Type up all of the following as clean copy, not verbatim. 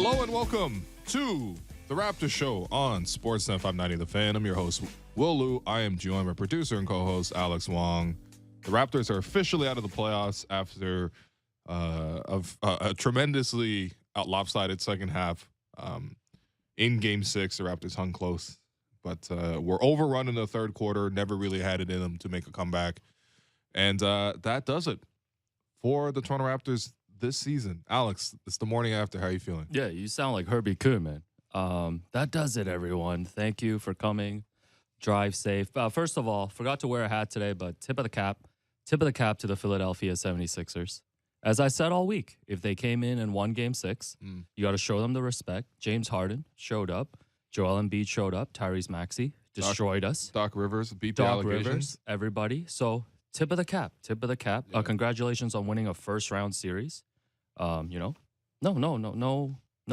Hello and welcome to the Raptors Show on Sportsnet 590 The Fan. I'm your host, Will Lou. I am joined by producer and co-host Alex Wong. The Raptors are officially out of the playoffs after a tremendously lopsided second half. In Game 6, the Raptors hung close, but were overrun in the third quarter, never really had it in them to make a comeback. And that does it for the Toronto Raptors this season. Alex, it's the morning after. How are you feeling? Yeah, you sound like Herbie Kuhn, man. That does it, everyone. Thank you for coming. Drive safe. First of all, forgot to wear a hat today, but tip of the cap to the Philadelphia 76ers. As I said all week, if they came in and won Game 6, you got to show them the respect. James Harden showed up. Joel Embiid showed up. Tyrese Maxey destroyed us. Doc Rivers beat the allegations. Rivers, everybody. So tip of the cap. Yeah. Congratulations on winning a first-round series. No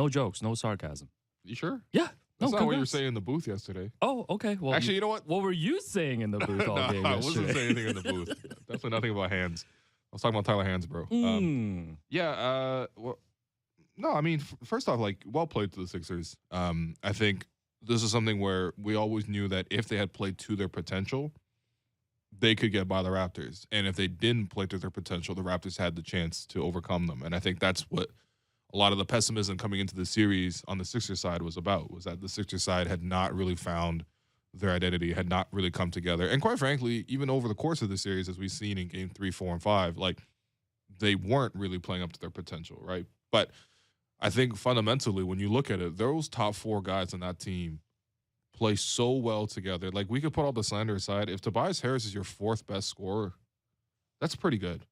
jokes, no sarcasm. You sure? Yeah. That's not what you were congrats. saying in the booth yesterday. Oh, okay. Well, actually, you know what? What were you saying in the booth all day I wasn't yesterday? saying anything in the booth. Definitely nothing about hands. I was talking about Tyler Hands, bro. No, I mean, first off, like, well played to the Sixers. I think this is something where we always knew that if they had played to their potential, they could get by the Raptors. And if they didn't play to their potential, the Raptors had the chance to overcome them. And I think that's what a lot of the pessimism coming into the series on the Sixers side was about, was that the Sixers side had not really found their identity, had not really come together. And quite frankly, even over the course of the series, as we've seen in Game 3, 4, and 5, like, they weren't really playing up to their potential, right? But I think fundamentally, when you look at it, those top four guys on that team play so well together. Like, we could put all the slander aside. If Tobias Harris is your fourth best scorer, that's pretty good.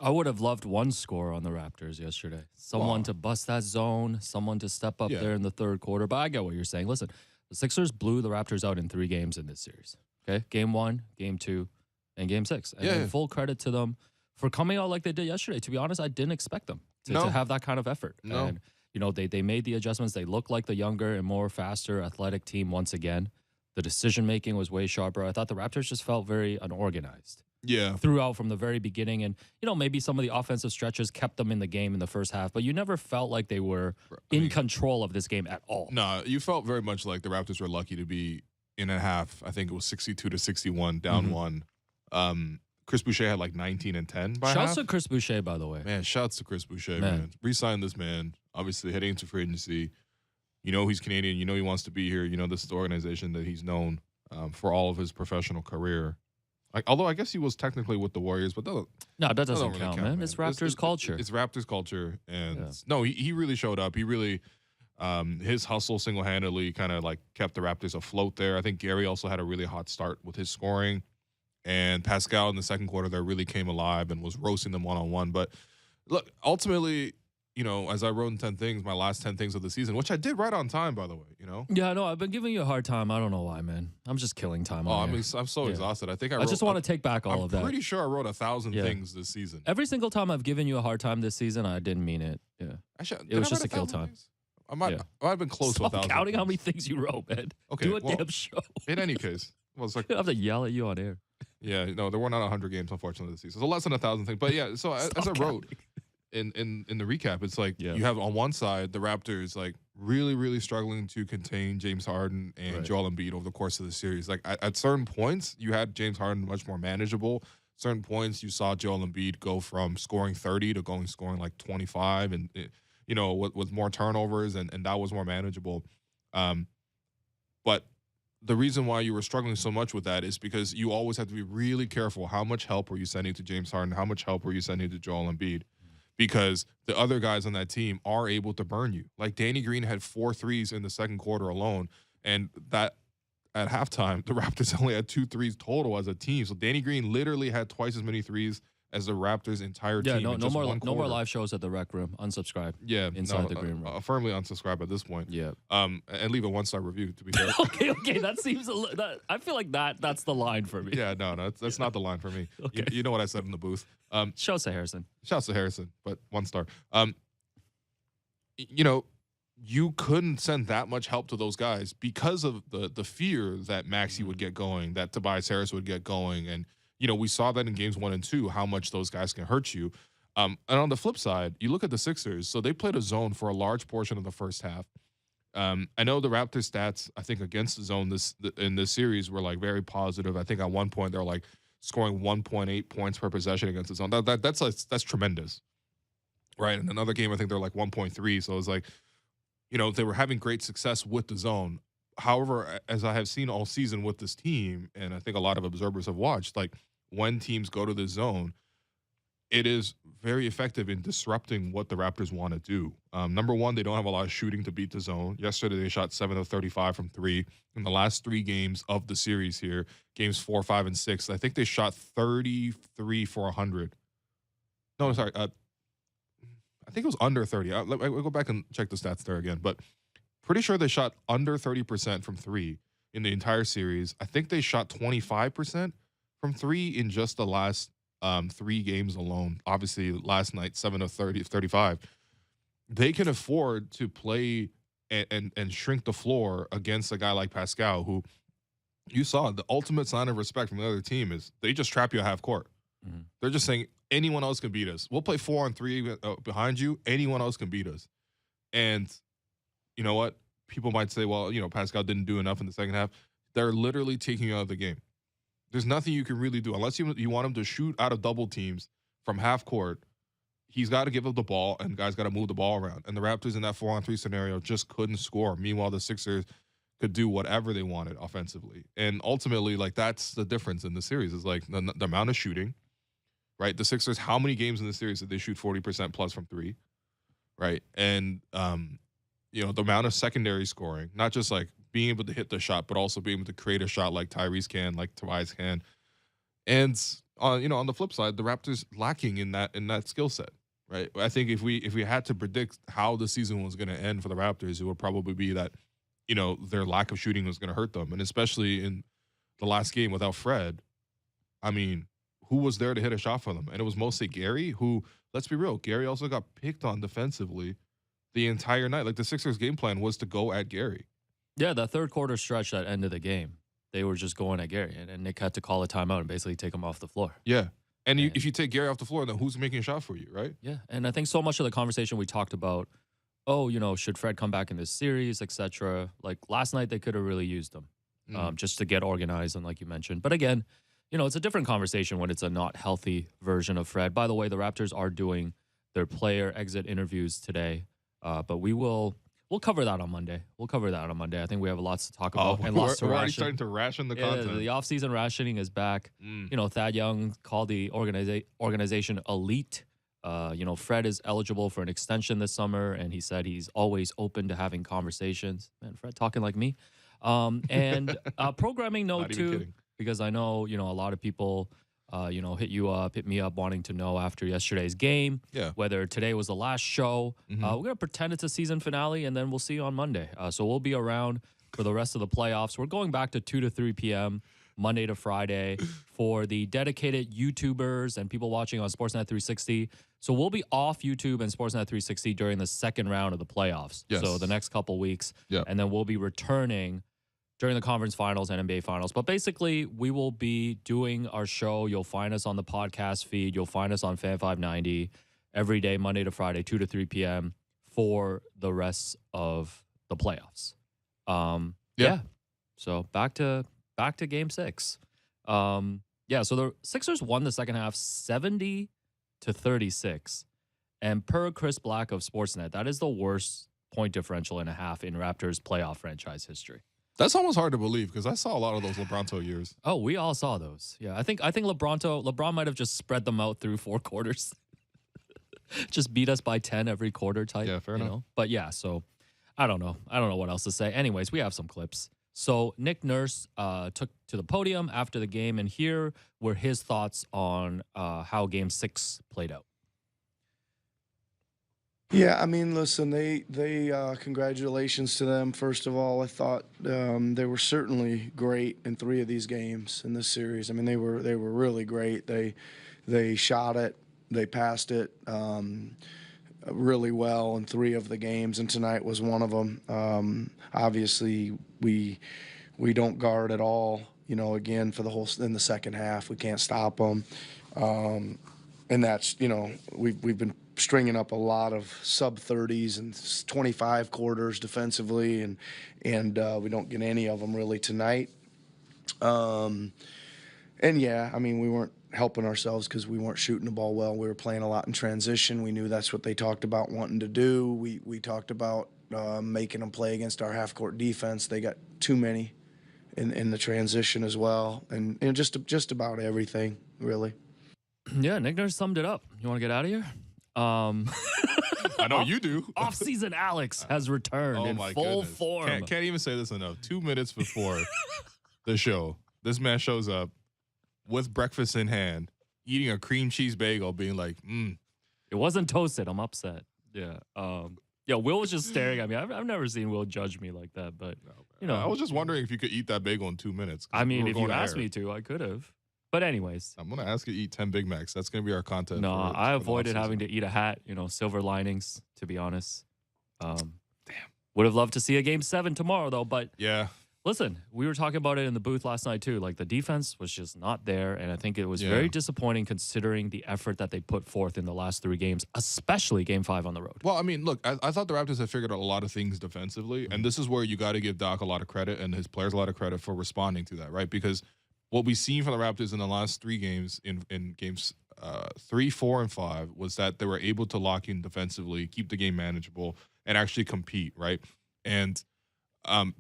I would have loved one score on the Raptors yesterday. Someone to bust that zone, someone to step up there in the third quarter. But I get what you're saying. Listen, the Sixers blew the Raptors out in 3 games in this series. Okay? Game 1, Game 2, and Game 6. And full credit to them for coming out like they did yesterday. To be honest, I didn't expect them to have that kind of effort. No. And, they made the adjustments. They looked like the younger and more faster athletic team once again. The decision-making was way sharper. I thought the Raptors just felt very unorganized. Yeah. Throughout from the very beginning. And, maybe some of the offensive stretches kept them in the game in the first half, but you never felt like they were in control of this game at all. No, you felt very much like the Raptors were lucky to be in a half. I think it was 62-61, down one. Chris Boucher had like 19 and 10 by half. Shouts to Chris Boucher, by the way. Man, shouts to Chris Boucher, man. Re-sign this man. Obviously, heading into free agency. He's Canadian. He wants to be here. This is the organization that he's known for all of his professional career. Although I guess he was technically with the Warriors, but that doesn't really count, man. It's Raptors culture. It's Raptors culture. And no, he really showed up. He really, his hustle single-handedly kind of like kept the Raptors afloat there. I think Gary also had a really hot start with his scoring. And Pascal in the second quarter there really came alive and was roasting them one-on-one. But look, ultimately, as I wrote in 10 things, my last 10 things of the season, which I did right on time, by the way, Yeah, no, I've been giving you a hard time. I don't know why, man. I'm just killing time. I'm so exhausted. I think I just want to take back all of that. I'm pretty sure I wrote 1,000 things this season. Every single time I've given you a hard time this season, I didn't mean it. Yeah. It was just a kill time. I might have been close to 1,000. Stop counting how many things you wrote, man. Okay, do a damn show. In any case. Well, it's like, I have to yell at you on air. Yeah, no, there were not 100 games, unfortunately, this season. So less than 1,000 things. But yeah, so as I wrote in the recap, it's like you have on one side the Raptors like really, really struggling to contain James Harden and Joel Embiid over the course of the series. Like at certain points, you had James Harden much more manageable. Certain points, you saw Joel Embiid go from scoring 30 to scoring like 25, and with more turnovers, and that was more manageable. But the reason why you were struggling so much with that is because you always have to be really careful. How much help were you sending to James Harden? How much help were you sending to Joel Embiid? Because the other guys on that team are able to burn you. Like Danny Green had 4 threes in the second quarter alone, and that at halftime, the Raptors only had 2 threes total as a team. So Danny Green literally had twice as many threes as the Raptors' entire team. Yeah, no more live shows at the Rec Room. Unsubscribe. Yeah, inside the green room. Firmly unsubscribe at this point. Yeah. And leave a 1-star review, to be fair. okay. That seems I feel like that's the line for me. Yeah, no, that's not the line for me. Okay. You know what I said in the booth. Shouts to Harrison. Shouts to Harrison, but 1 star. You couldn't send that much help to those guys because of the fear that Maxey would get going, that Tobias Harris would get going, and we saw that in games 1 and 2, how much those guys can hurt you. And on the flip side, you look at the Sixers. So they played a zone for a large portion of the first half. I know the Raptors stats, I think, against the zone in this series were like very positive. I think at one point they're like scoring 1.8 points per possession against the zone. That's tremendous, right? In another game, I think they're like 1.3. So it's like, they were having great success with the zone. However, as I have seen all season with this team, and I think a lot of observers have watched, like when teams go to the zone, it is very effective in disrupting what the Raptors want to do. Number one, they don't have a lot of shooting to beat the zone. Yesterday, they shot 7 of 35 from 3. In the last 3 games of the series here, games 4, 5, and 6, I think they shot 33 for 100. No, sorry. I think it was under 30. I'll go back and check the stats there again. But pretty sure they shot under 30% from 3 in the entire series. I think they shot 25% from 3 in just the last 3 games alone. Obviously, last night, 7 of 35. They can afford to play and shrink the floor against a guy like Pascal, who you saw the ultimate sign of respect from the other team is they just trap you at half court. Mm-hmm. They're just saying anyone else can beat us. We'll play 4-on-3 behind you. Anyone else can beat us. And you know what? People might say, well, Pascal didn't do enough in the second half. They're literally taking you out of the game. There's nothing you can really do unless you want him to shoot out of double teams from half court. He's got to give up the ball, and guys got to move the ball around. And the Raptors in that 4-on-3 scenario just couldn't score. Meanwhile, the Sixers could do whatever they wanted offensively. And ultimately, like that's the difference in the series is like the amount of shooting, right? The Sixers, how many games in the series did they shoot 40% plus from 3, right? And the amount of secondary scoring, not just like being able to hit the shot, but also being able to create a shot like Tyrese can, like Tobias can. And on the flip side, the Raptors lacking in that skill set, right? I think if we had to predict how the season was going to end for the Raptors, it would probably be that their lack of shooting was going to hurt them, and especially in the last game without Fred. I mean, who was there to hit a shot for them? And it was mostly Gary, who, let's be real, Gary also got picked on defensively the entire night. Like the Sixers' game plan was to go at Gary. Yeah, that third quarter stretch at end of the game, they were just going at Gary, and Nick had to call a timeout and basically take him off the floor. Yeah. And if you take Gary off the floor, then who's making a shot for you, right? Yeah, and I think so much of the conversation we talked about, should Fred come back in this series, etc. Like last night, they could have really used him just to get organized, and like you mentioned. But again, it's a different conversation when it's a not healthy version of Fred. By the way, the Raptors are doing their player exit interviews today, but we'll cover that on Monday. I think we have lots to talk about and lots to ration. We're already starting to ration the content. The offseason rationing is back. Thad Young called the organization elite. Fred is eligible for an extension this summer, and he said he's always open to having conversations. Man, Fred talking like me. And programming note too, because I know, a lot of people hit me up wanting to know after yesterday's game, whether today was the last show. We're going to pretend it's a season finale, and then we'll see you on Monday. So we'll be around for the rest of the playoffs. We're going back to 2 to 3 p.m., Monday to Friday, for the dedicated YouTubers and people watching on Sportsnet 360. So we'll be off YouTube and Sportsnet 360 during the second round of the playoffs. Yes. So the next couple weeks. And then we'll be returning during the conference finals and NBA finals. But basically, we will be doing our show. You'll find us on the podcast feed. You'll find us on Fan 590 every day, Monday to Friday, 2 to 3 p.m. for the rest of the playoffs. Yeah. So back to Game 6. So the Sixers won the second half 70 to 36. And per Chris Black of Sportsnet, that is the worst point differential in a half in Raptors playoff franchise history. That's almost hard to believe because I saw a lot of those LeBronto years. Oh, we all saw those. Yeah, I think LeBron might have just spread them out through 4 quarters. Just beat us by 10 every quarter type. Yeah, fair enough. But yeah, so I don't know. I don't know what else to say. Anyways, we have some clips. So Nick Nurse took to the podium after the game, and here were his thoughts on how Game 6 played out. Yeah, I mean, listen, they congratulations to them. First of all, I thought they were certainly great in 3 of these games in this series. I mean, they were really great. They shot it, they passed it really well in 3 of the games, and tonight was one of them. Obviously, we don't guard at all. Again, for the whole in the second half, we can't stop them. and that's, we've been stringing up a lot of sub-30s and 25 quarters defensively, and we don't get any of them really tonight. And yeah, I mean, we weren't helping ourselves because we weren't shooting the ball well. We were playing a lot in transition. We knew that's what they talked about wanting to do. We talked about making them play against our half-court defense. They got too many in the transition as well, and just about everything, really. Yeah, Nick Nurse summed it up. You want to get out of here? I know you do. Off-season Alex has returned in full form. Can't even say this enough. 2 minutes before the show, this man shows up with breakfast in hand, eating a cream cheese bagel, being like, It wasn't toasted. I'm upset. Yeah. Yeah, Will was just staring at me. I've never seen Will judge me like that, but, I was just wondering if you could eat that bagel in 2 minutes. I mean, if you asked me to, I could have. But anyways. I'm going to ask you to eat 10 Big Macs. That's going to be our content. No, I avoided having to eat a hat, silver linings, to be honest. Damn. Would have loved to see a Game 7 tomorrow, though. But yeah, listen, we were talking about it in the booth last night, too. Like, the defense was just not there, and I think it was very disappointing considering the effort that they put forth in the last 3 games, especially Game 5 on the road. Well, I mean, look, I thought the Raptors had figured out a lot of things defensively, and this is where you got to give Doc a lot of credit and his players a lot of credit for responding to that, right? Because what we've seen from the Raptors in the last 3 games, in games 3, 4, and 5, was that they were able to lock in defensively, keep the game manageable, and actually compete, right? And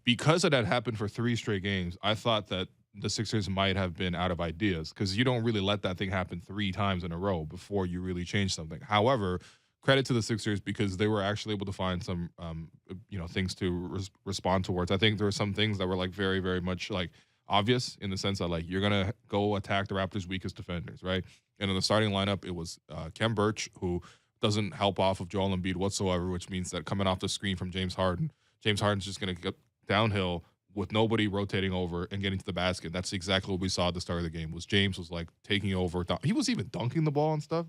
because of that happened for 3 straight games, I thought that the Sixers might have been out of ideas because you don't really let that thing happen 3 times in a row before you really change something. However, credit to the Sixers because they were actually able to find some, things to respond towards. I think there were some things that were like very, very much like obvious in the sense that like you're gonna go attack the Raptors' weakest defenders, right? And in the starting lineup, it was Kem Birch, who doesn't help off of Joel Embiid whatsoever, which means that coming off the screen from James Harden's just gonna get downhill with nobody rotating over and getting to the basket. That's exactly what we saw at the start of the game. Was James was like taking over. He was even dunking the ball and stuff.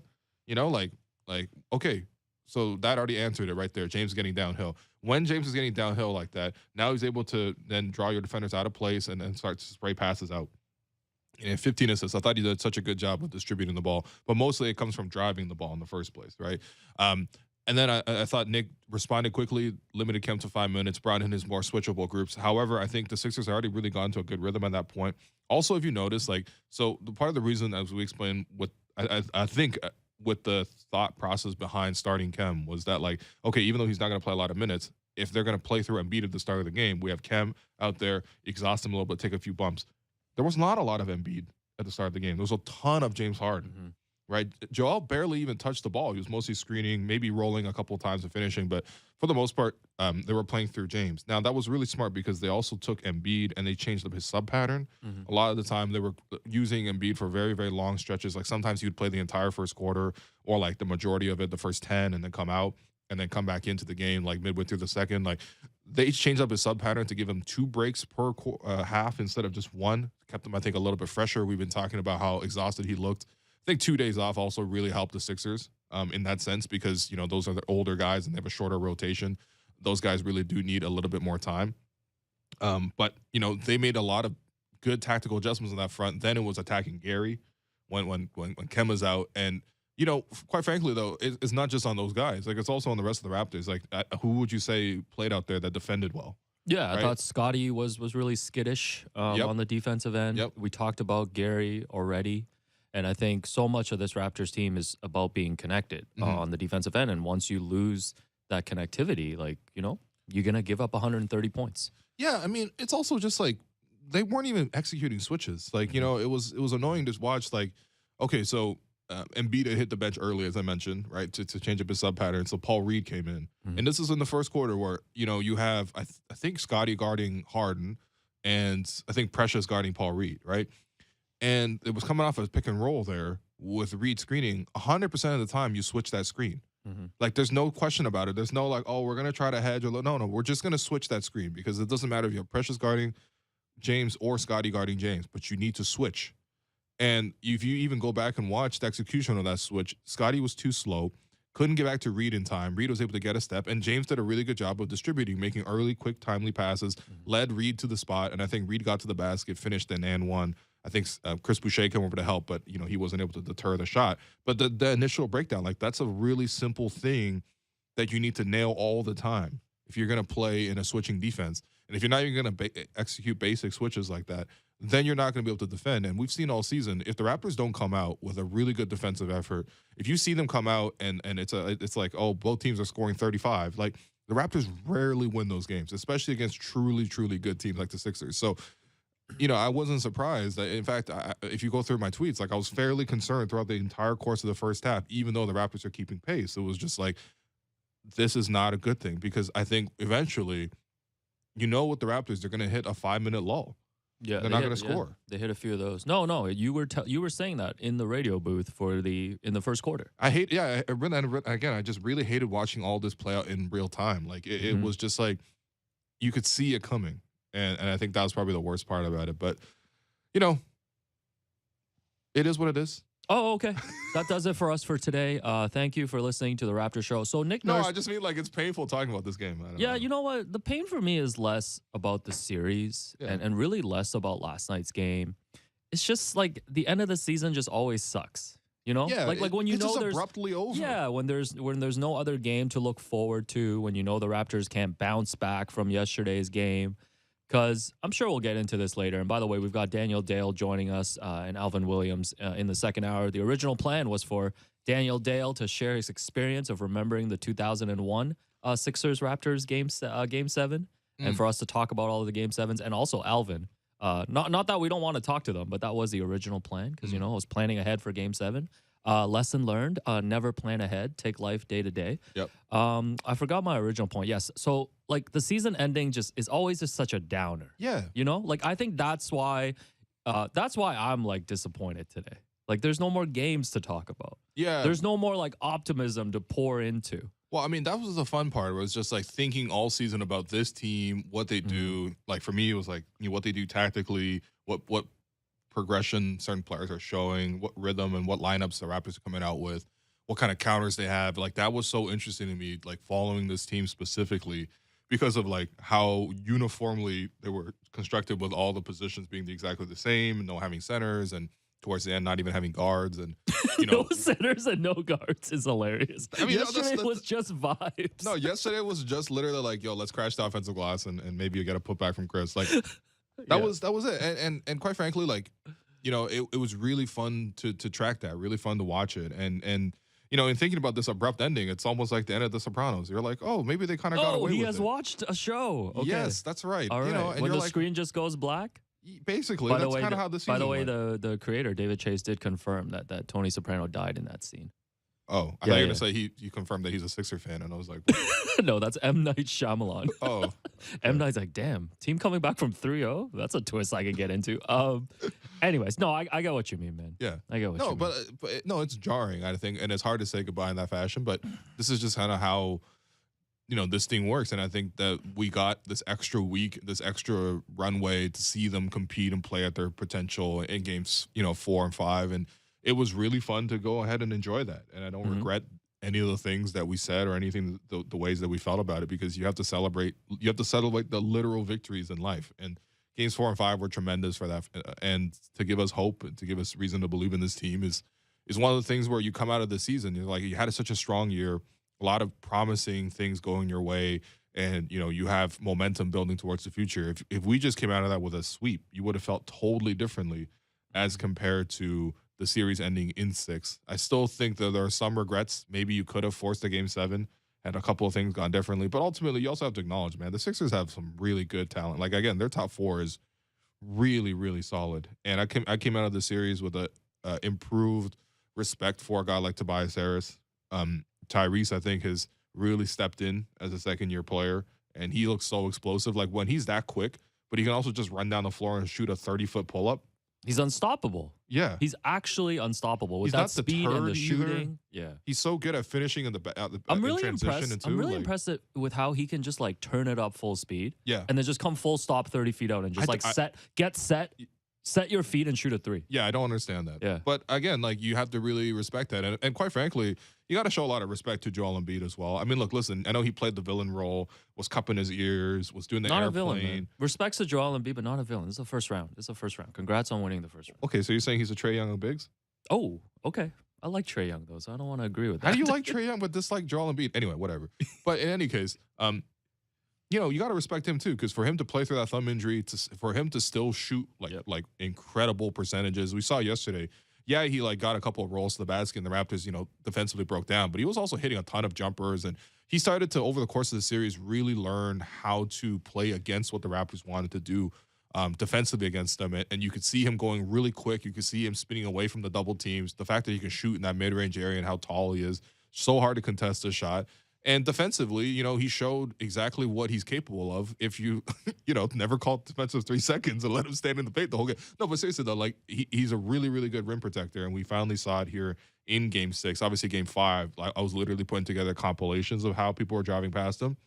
Okay, so that already answered it right there. James getting downhill. When James is getting downhill like that, now he's able to then draw your defenders out of place and then start to spray passes out. And 15 assists. I thought he did such a good job of distributing the ball, but mostly it comes from driving the ball in the first place, right? And then I thought Nick responded quickly, limited Kemp to 5 minutes, brought in his more switchable groups. However, I think the Sixers had already really gotten to a good rhythm at that point. Also, if you notice, so the part of the reason, as we explained, I think with the thought process behind starting Kem was that, okay, even though he's not going to play a lot of minutes, if they're going to play through Embiid at the start of the game, we have Kem out there, exhaust him a little bit, take a few bumps. There was not a lot of Embiid at the start of the game. There was a ton of James Harden, right? Joel barely even touched the ball. He was mostly screening, maybe rolling a couple of times and finishing, but for the most part, they were playing through James. Now, that was really smart because they also took Embiid and they changed up his sub pattern. A lot of the time, they were using Embiid for very, very long stretches. Like sometimes he would play the entire first quarter or like the majority of it, the first 10, and then come out and then come back into the game like midway through the second. Like they changed up his sub pattern to give him 2 breaks per half instead of just 1. Kept him, I think, a little bit fresher. We've been talking about how exhausted he looked. I think 2 days off also really helped the Sixers in that sense because, those are the older guys and they have a shorter rotation. Those guys really do need a little bit more time. But they made a lot of good tactical adjustments on that front. Then it was attacking Gary when Kem was out. And, quite frankly, though, it's not just on those guys. Like, it's also on the rest of the Raptors. Like, who would you say played out there that defended well? Yeah, right? I thought Scotty was really skittish on the defensive end. Yep. We talked about Gary already. And I think so much of this Raptors team is about being connected on the defensive end. And once you lose that connectivity, you're going to give up 130 points. Yeah, I mean, it's also just like they weren't even executing switches. Like, it was annoying to watch. Like, okay, so Embiid hit the bench early, as I mentioned, right, to change up his sub pattern. So Paul Reed came in. And this is in the first quarter where, you have, I think, Scotty guarding Harden and I think Precious guarding Paul Reed, right? And it was coming off a pick and roll there with Reed screening. 100% of the time, you switch that screen. Like, there's no question about it. There's no like, oh, we're going to try to hedge. No, we're just going to switch that screen because it doesn't matter if you have Precious guarding James or Scotty guarding James, but you need to switch. And if you even go back and watch the execution of that switch, Scotty was too slow, couldn't get back to Reed in time. Reed was able to get a step, and James did a really good job of distributing, making early, quick, timely passes, led Reed to the spot, and I think Reed got to the basket, finished an and one. I think Chris Boucher came over to help, but he wasn't able to deter the shot. But the initial breakdown, like that's a really simple thing that you need to nail all the time if you're going to play in a switching defense. And if you're not even going to execute basic switches like that, then you're not going to be able to defend. And we've seen all season, if the Raptors don't come out with a really good defensive effort, if you see them come out and it's like, oh, both teams are scoring 35, like the Raptors rarely win those games, especially against truly, truly good teams like the Sixers. So, I wasn't surprised. In fact, if you go through my tweets, like I was fairly concerned throughout the entire course of the first half, even though the Raptors are keeping pace. It was just like, this is not a good thing, because I think eventually, with the Raptors, they're going to hit a 5-minute lull. Yeah, they're not going to score. They hit a few of those. No, you were saying that in the radio booth in the first quarter. I just really hated watching all this play out in real time. Like it was just like you could see it coming, and I think that was probably the worst part about it. But it is what it is. Oh, okay. That does it for us for today. Thank you for listening to the Raptors Show. So Nick Nurse. No, I just mean like it's painful talking about this game. I don't know. You know what? The pain for me is less about the series and really less about last night's game. It's just like the end of the season just always sucks. Yeah, like when it's just there's abruptly over. Yeah, when there's no other game to look forward to, when the Raptors can't bounce back from yesterday's game. Because I'm sure we'll get into this later. And by the way, we've got Daniel Dale joining us and Alvin Williams in the second hour. The original plan was for Daniel Dale to share his experience of remembering the 2001 Sixers-Raptors Game 7, and for us to talk about all of the Game 7s, and also Alvin. Not that we don't want to talk to them, but that was the original plan, because, I was planning ahead for Game 7. Lesson learned, never plan ahead, take life day to day. Yep. I forgot my original point. Yes. So like the season ending is always just such a downer. Yeah. Like I think that's why I'm like disappointed today. Like there's no more games to talk about. Yeah. There's no more like optimism to pour into. Well, I mean, that was the fun part. It was just like thinking all season about this team, what they do. Like for me, it was like what they do tactically, what progression certain players are showing, what rhythm and what lineups the Raptors are coming out with, what kind of counters they have. Like that was so interesting to me, like following this team specifically because of like how uniformly they were constructed, with all the positions being exactly the same, and no having centers, and towards the end not even having guards, and no centers and no guards is hilarious. I mean, yesterday was just vibes. No, yesterday was just literally like, yo, let's crash the offensive glass and maybe you get a putback from Chris. Like that was it. And quite frankly, like, it was really fun to track that, really fun to watch it. And in thinking about this abrupt ending, it's almost like the end of The Sopranos. You're like, oh, maybe they kind of got away with it. Oh, he has watched a show. Okay. Yes, that's right. All right. And when the like, screen just goes black? Basically, that's kind of how the season By the way, went. the creator, David Chase, did confirm that Tony Soprano died in that scene. Oh, I thought you were going to say he confirmed that he's a Sixer fan, and I was like, no, that's M. Night Shyamalan. Oh. Okay. M. Night's like, damn, team coming back from 3-0? That's a twist I could get into. Anyways, no, I get what you mean, man. Yeah. I get what you mean. But no, it's jarring, I think, and it's hard to say goodbye in that fashion, but this is just kind of how, this thing works, and I think that we got this extra week, this extra runway to see them compete and play at their potential in games, 4 and 5, and it was really fun to go ahead and enjoy that. And I don't regret any of the things that we said or anything, the ways that we felt about it, because you have to celebrate the literal victories in life. And games 4 and 5 were tremendous for that. And to give us hope and to give us reason to believe in this team is one of the things where you come out of the season, you're like, you had such a strong year, a lot of promising things going your way. And, you have momentum building towards the future. If we just came out of that with a sweep, you would have felt totally differently as compared to the series ending in 6. I still think that there are some regrets. Maybe you could have forced a Game 7, had a couple of things gone differently. But ultimately, you also have to acknowledge, man, the Sixers have some really good talent. Like, again, their top 4 is really, really solid. And I came out of the series with a improved respect for a guy like Tobias Harris. Tyrese, I think, has really stepped in as a second-year player, and he looks so explosive. Like, when he's that quick, but he can also just run down the floor and shoot a 30-foot pull-up. He's unstoppable. Yeah. He's actually unstoppable with he's that not speed and the shooting. Either. Yeah. He's so good at finishing in I'm really transition. impressed. I'm really impressed with how he can just like turn it up full speed. Yeah. And then just come full stop 30 feet out and just get set, Set your feet and shoot a three. Yeah, I don't understand that. Yeah. But again, like you have to really respect that. And quite frankly, you got to show a lot of respect to Joel Embiid as well. I mean, look, listen, I know he played the villain role, was cupping his ears, was doing the Not airplane. a villain, man. Respects to Joel Embiid, but not a villain. This is the first round. Congrats on winning the first round. Okay, so you're saying he's a Trae Young of bigs? Oh, okay. I like Trae Young, though, so I don't want to agree with that. How do you like Trae Young but dislike Joel Embiid? Anyway, whatever. But in any case, you know, you got to respect him too, because for him to play through that thumb injury, for him to still shoot like incredible percentages, we saw yesterday. Yeah, he like got a couple of rolls to the basket, and the Raptors, you know, defensively broke down, but he was also hitting a ton of jumpers, and he started to over the course of the series really learn how to play against what the Raptors wanted to do defensively against them, and you could see him going really quick. You could see him spinning away from the double teams. The fact that he can shoot in that mid-range area and how tall he is, so hard to contest a shot. And defensively, you know, he showed exactly what he's capable of if you, you know, never called defensive 3 seconds and let him stand in the paint the whole game. No, but seriously, though, like, he's a really, really good rim protector, and we finally saw it here in Game 6. Obviously, Game 5, I was literally putting together compilations of how people were driving past him.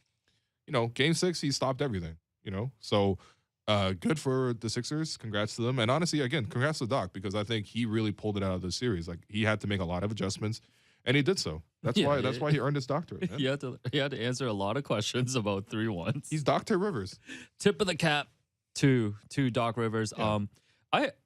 You know, Game 6, he stopped everything, you know? So, good for the Sixers. Congrats to them. And honestly, again, congrats to Doc, because I think he really pulled it out of the series. Like, he had to make a lot of adjustments, and he did so. That's why he earned his doctorate. Man. He had to answer a lot of questions about 3-1s. He's Dr. Rivers. Tip of the cap to Doc Rivers. Yeah.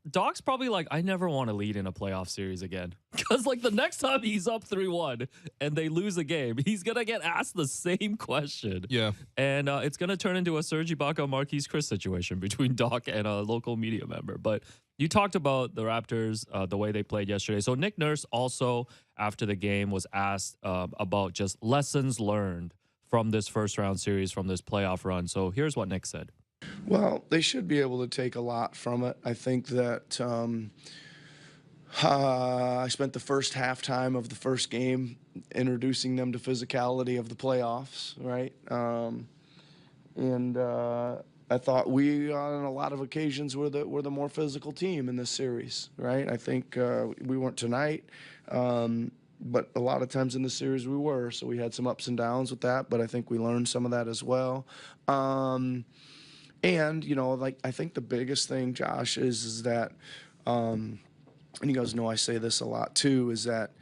Doc's probably like, I never want to lead in a playoff series again. Because like the next time he's up 3-1 and they lose a game, he's going to get asked the same question. Yeah. And it's going to turn into a Serge Ibaka, Marquise Chris situation between Doc and a local media member. But you talked about the Raptors, the way they played yesterday. So Nick Nurse also, after the game, was asked about just lessons learned from this first round series, from this playoff run. So here's what Nick said. Well, they should be able to take a lot from it. I think that I spent the first halftime of the first game introducing them to physicality of the playoffs, right? And I thought we, on a lot of occasions, were the more physical team in this series, right? I think we weren't tonight, but a lot of times in the series we were. So we had some ups and downs with that, but I think we learned some of that as well. And, you know, like, I think the biggest thing, Josh, is that, and you guys know I say this a lot too, is that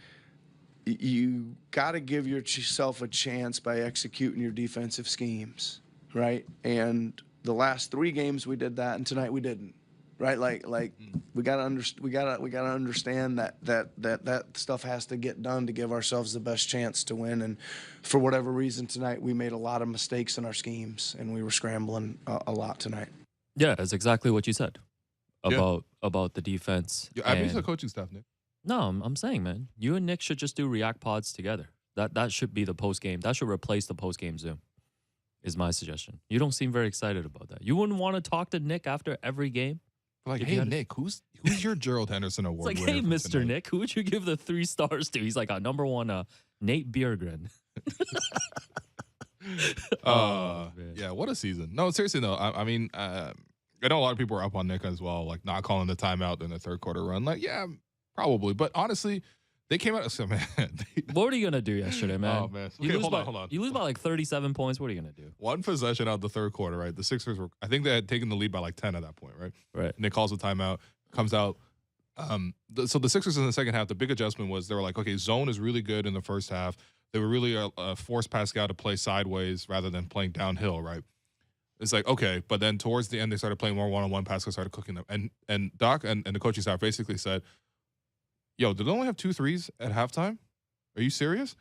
you got to give yourself a chance by executing your defensive schemes, right? And the last 3 games we did that, and tonight we didn't, right? Like we gotta understand that stuff has to get done to give ourselves the best chance to win. And for whatever reason tonight, we made a lot of mistakes in our schemes, and we were scrambling a lot tonight. Yeah, that's exactly what you said about the defense. Yeah, I mean, it's a coaching staff, Nick. No, I'm saying, man, you and Nick should just do React Pods together. That should be the post game. That should replace the post game Zoom. Is my suggestion. You don't seem very excited about that. You wouldn't want to talk to Nick after every game? Like, hey, Nick, who's your Gerald Henderson Award It's like, winner hey, Mr. tonight? Nick, who would you give the 3 stars to? He's like, number 1, Nate Bjergren. Yeah, what a season. No, seriously, though. I mean, I know a lot of people are up on Nick as well, like not calling the timeout in the third quarter run. Like, yeah, probably. But honestly, they came out. So, man, What were you going to do yesterday, man? Oh, man. Okay, hold on. You lose by like 37 points. What are you going to do? One possession out the third quarter, right? The Sixers were, I think they had taken the lead by like 10 at that point, right? Right. Nick calls the timeout, comes out. So the Sixers in the second half, the big adjustment was they were like, okay, zone is really good in the first half. They were really forced Pascal to play sideways rather than playing downhill, right? It's like, okay, but then towards the end, they started playing more one-on-one. Pascal started cooking them. And Doc and the coaching staff basically said, yo, did they only have 2 threes at halftime? Are you serious?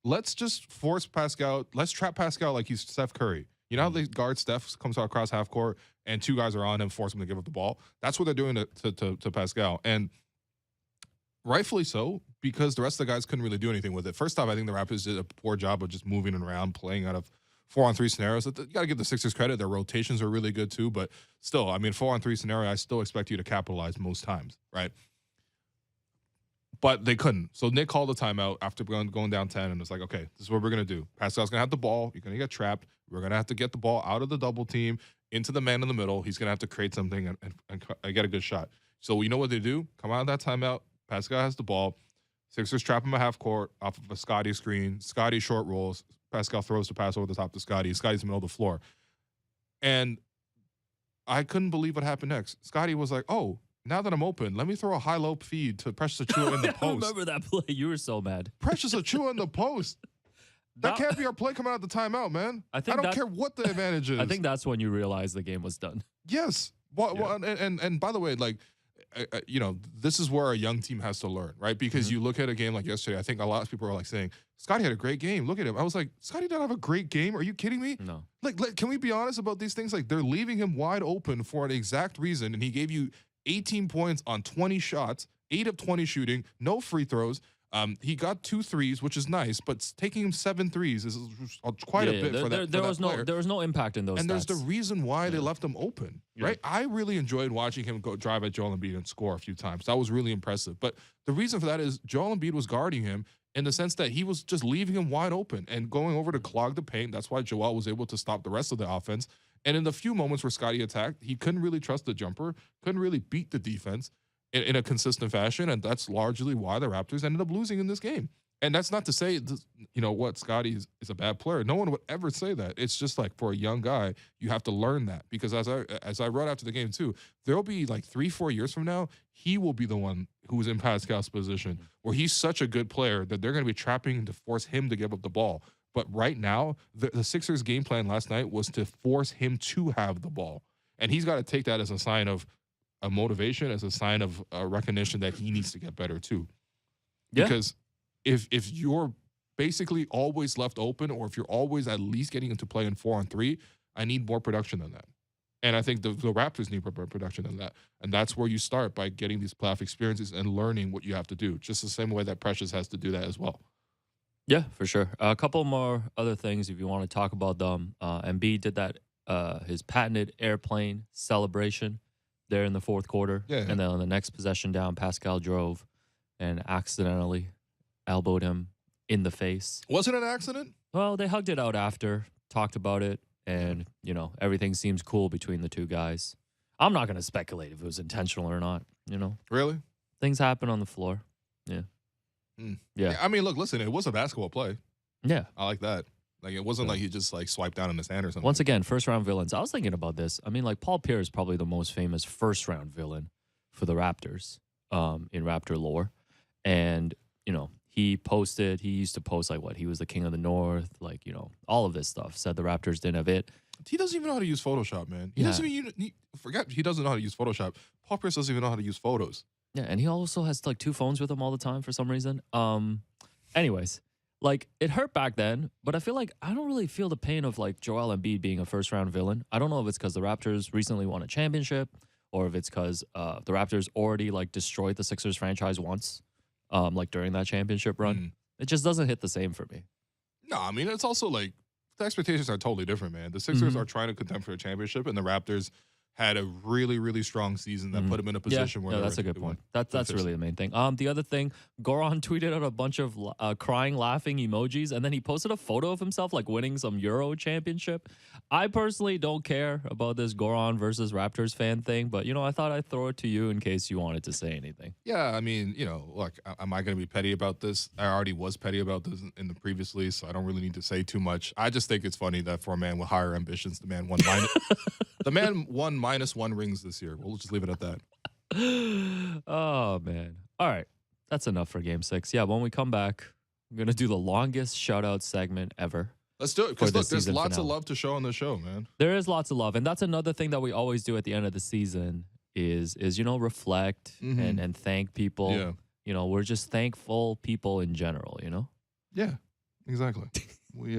Let's just force Pascal. Let's trap Pascal like he's Steph Curry. You know how they guard Steph, comes out across half court, and 2 guys are on him, force him to give up the ball? That's what they're doing to Pascal. And rightfully so, because the rest of the guys couldn't really do anything with it. First off, I think the Raptors did a poor job of just moving around, playing out of 4-on-3 scenarios. You got to give the Sixers credit. Their rotations are really good too, but still, I mean, 4-on-3 scenario, I still expect you to capitalize most times, right? But they couldn't. So Nick called a timeout after going down 10, and it's like, okay, this is what we're going to do. Pascal's going to have the ball. You're going to get trapped. We're going to have to get the ball out of the double team into the man in the middle. He's going to have to create something and get a good shot. So you know what they do? Come out of that timeout. Pascal has the ball. Sixers trap him at half court off of a Scotty screen. Scotty short rolls. Pascal throws the pass over the top to Scotty. Scotty's in the middle of the floor. And I couldn't believe what happened next. Scotty was like, "Oh, now that I'm open, let me throw a high-low feed to Precious Achua in the I post." remember that play. You were so mad. Precious Achua in the post. That That- can't be our play coming out the timeout, man. I I think don't that- care what the advantage is. I think that's when you realized the game was done. Yes. Well, and by the way, like, you know, this is where a young team has to learn, right? Because you look at a game like yesterday, I think a lot of people are like saying, Scotty had a great game. Look at him. I was like, Scotty didn't have a great game. Are you kidding me? No. Like, can we be honest about these things? Like, they're leaving him wide open for an exact reason, and he gave you 18 points on 20 shots, 8 of 20 shooting, no free throws. He got 2 threes, which is nice, but taking him 7 threes is quite a bit for that. There for was that player. there was no impact in those. And there's the stats. reason why they left him open, right? I really enjoyed watching him go drive at Joel Embiid and score a few times. That was really impressive. But the reason for that is Joel Embiid was guarding him in the sense that he was just leaving him wide open and going over to clog the paint. That's why Joel was able to stop the rest of the offense. And in the few moments where Scotty attacked, he couldn't really trust the jumper, couldn't really beat the defense in a consistent fashion. And that's largely why the Raptors ended up losing in this game. And that's not to say, you know what, Scotty is a bad player. No one would ever say that. It's just like for a young guy, you have to learn that. Because as I wrote after the game too, there'll be like 3-4 years from now, he will be the one who's in Pascal's position, where he's such a good player that they're going to be trapping to force him to give up the ball. But right now, the Sixers' game plan last night was to force him to have the ball. And he's got to take that as a sign of a motivation, as a sign of a recognition that he needs to get better too. Because if you're basically always left open, or if you're always at least getting into play in 4-on-3, I need more production than that. And I think the Raptors need more production than that. And that's where you start, by getting these playoff experiences and learning what you have to do, just the same way that Precious has to do that as well. Yeah, for sure. A couple more other things if you want to talk about them. Embiid did that, his patented airplane celebration there in the fourth quarter. Yeah. And then on the next possession down, Pascal drove and accidentally elbowed him in the face. Was it an accident? Well, they hugged it out after, talked about it, and, you know, everything seems cool between the two guys. I'm not going to speculate if it was intentional or not, you know. Really? Things happen on the floor. Yeah. Yeah. I mean, look, listen, it was a basketball play. Yeah. I like that. Like, it wasn't like he just like swiped down in his hand or something. Once again, first round villains. I was thinking about this. I mean, like, Paul Pierce is probably the most famous first round villain for the Raptors in Raptor lore. And, you know, he used to post like what, he was the king of the North, like, you know, all of this stuff. Said the Raptors didn't have it. He doesn't even know how to use Photoshop, man. He doesn't even forget he doesn't know how to use Photoshop. Paul Pierce doesn't even know how to use photos. Yeah, and he also has like 2 phones with him all the time for some reason. Anyways, like, it hurt back then, but I feel like I don't really feel the pain of like Joel Embiid being a first round villain. I don't know if it's because the Raptors recently won a championship, or if it's because the Raptors already like destroyed the Sixers franchise once, like during that championship run. It just doesn't hit the same for me. No, I mean, it's also like the expectations are totally different, man. The Sixers are trying to contend for a championship, and the Raptors had a really, really strong season that put him in a position where that's a good point. That's really the main thing. The other thing, Goran tweeted out a bunch of crying, laughing emojis, and then he posted a photo of himself like winning some Euro championship. I personally don't care about this Goran versus Raptors fan thing, but, you know, I thought I'd throw it to you in case you wanted to say anything. Yeah, I mean, you know, look, am I going to be petty about this? I already was petty about this in the previously, so I don't really need to say too much. I just think it's funny that for a man with higher ambitions, the man won -1 rings this year. We'll just leave it at that. Oh, man. All right. That's enough for Game 6. Yeah, when we come back, I'm going to do the longest shout-out segment ever. Let's do it, because look, there's lots of love to show on the show, man. There is lots of love, and that's another thing that we always do at the end of the season is you know, reflect and thank people. Yeah. You know, we're just thankful people in general, you know? Yeah, exactly. We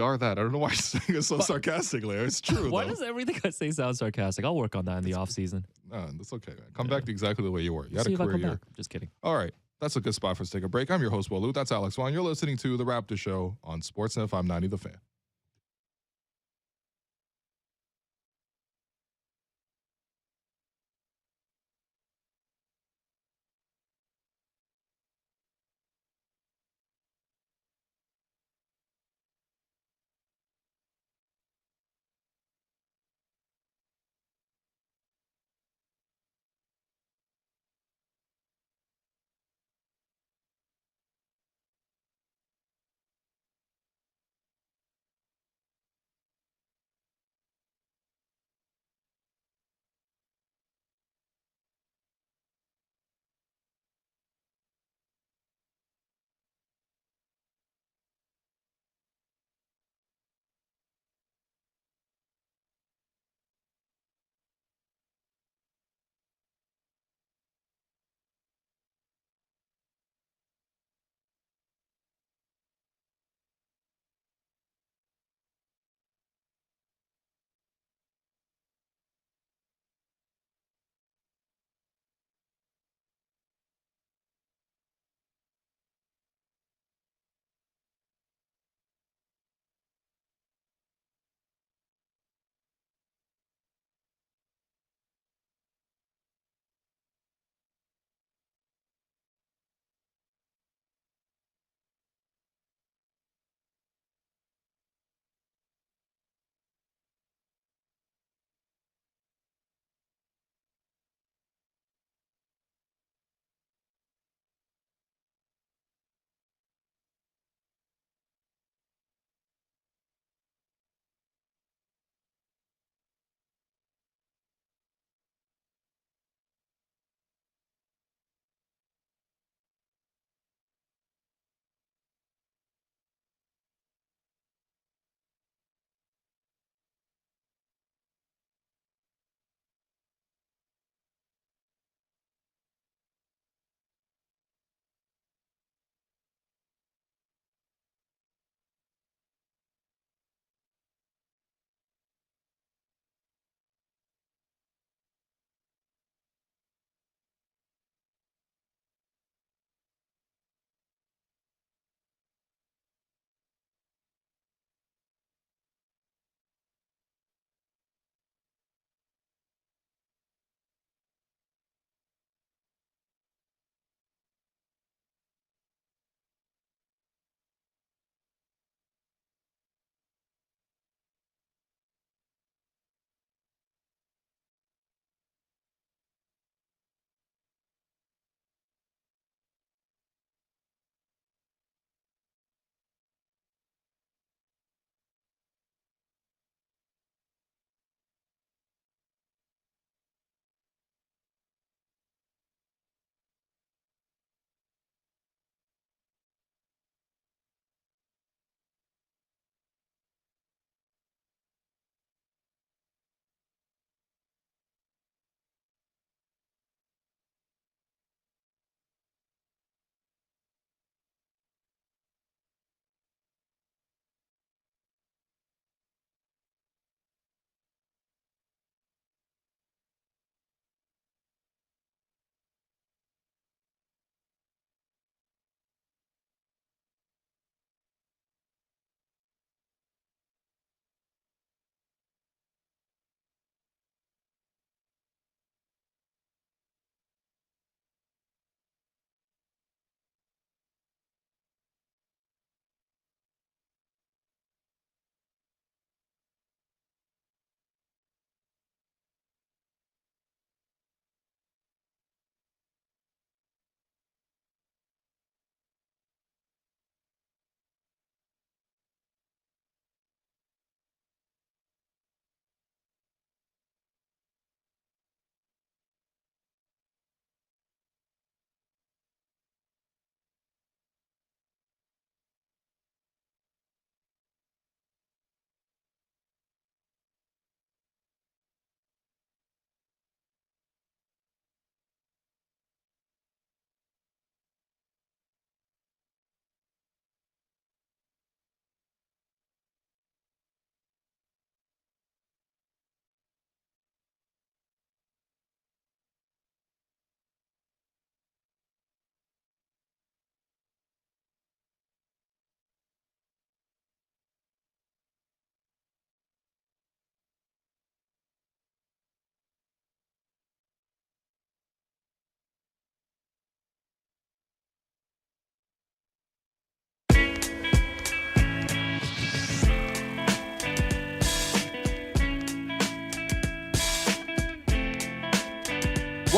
are that. I don't know why you're saying it so sarcastically. It's true, Why though. does everything I say sound sarcastic? I'll work on that in the off season. No, that's okay, man. Come back to exactly the way you were. You had See a if I career come year. back. Just kidding. All right. That's a good spot for us to take a break. I'm your host, Walu. That's Alex Wong. You're listening to The Raptors Show on Sportsnet 590 The Fan.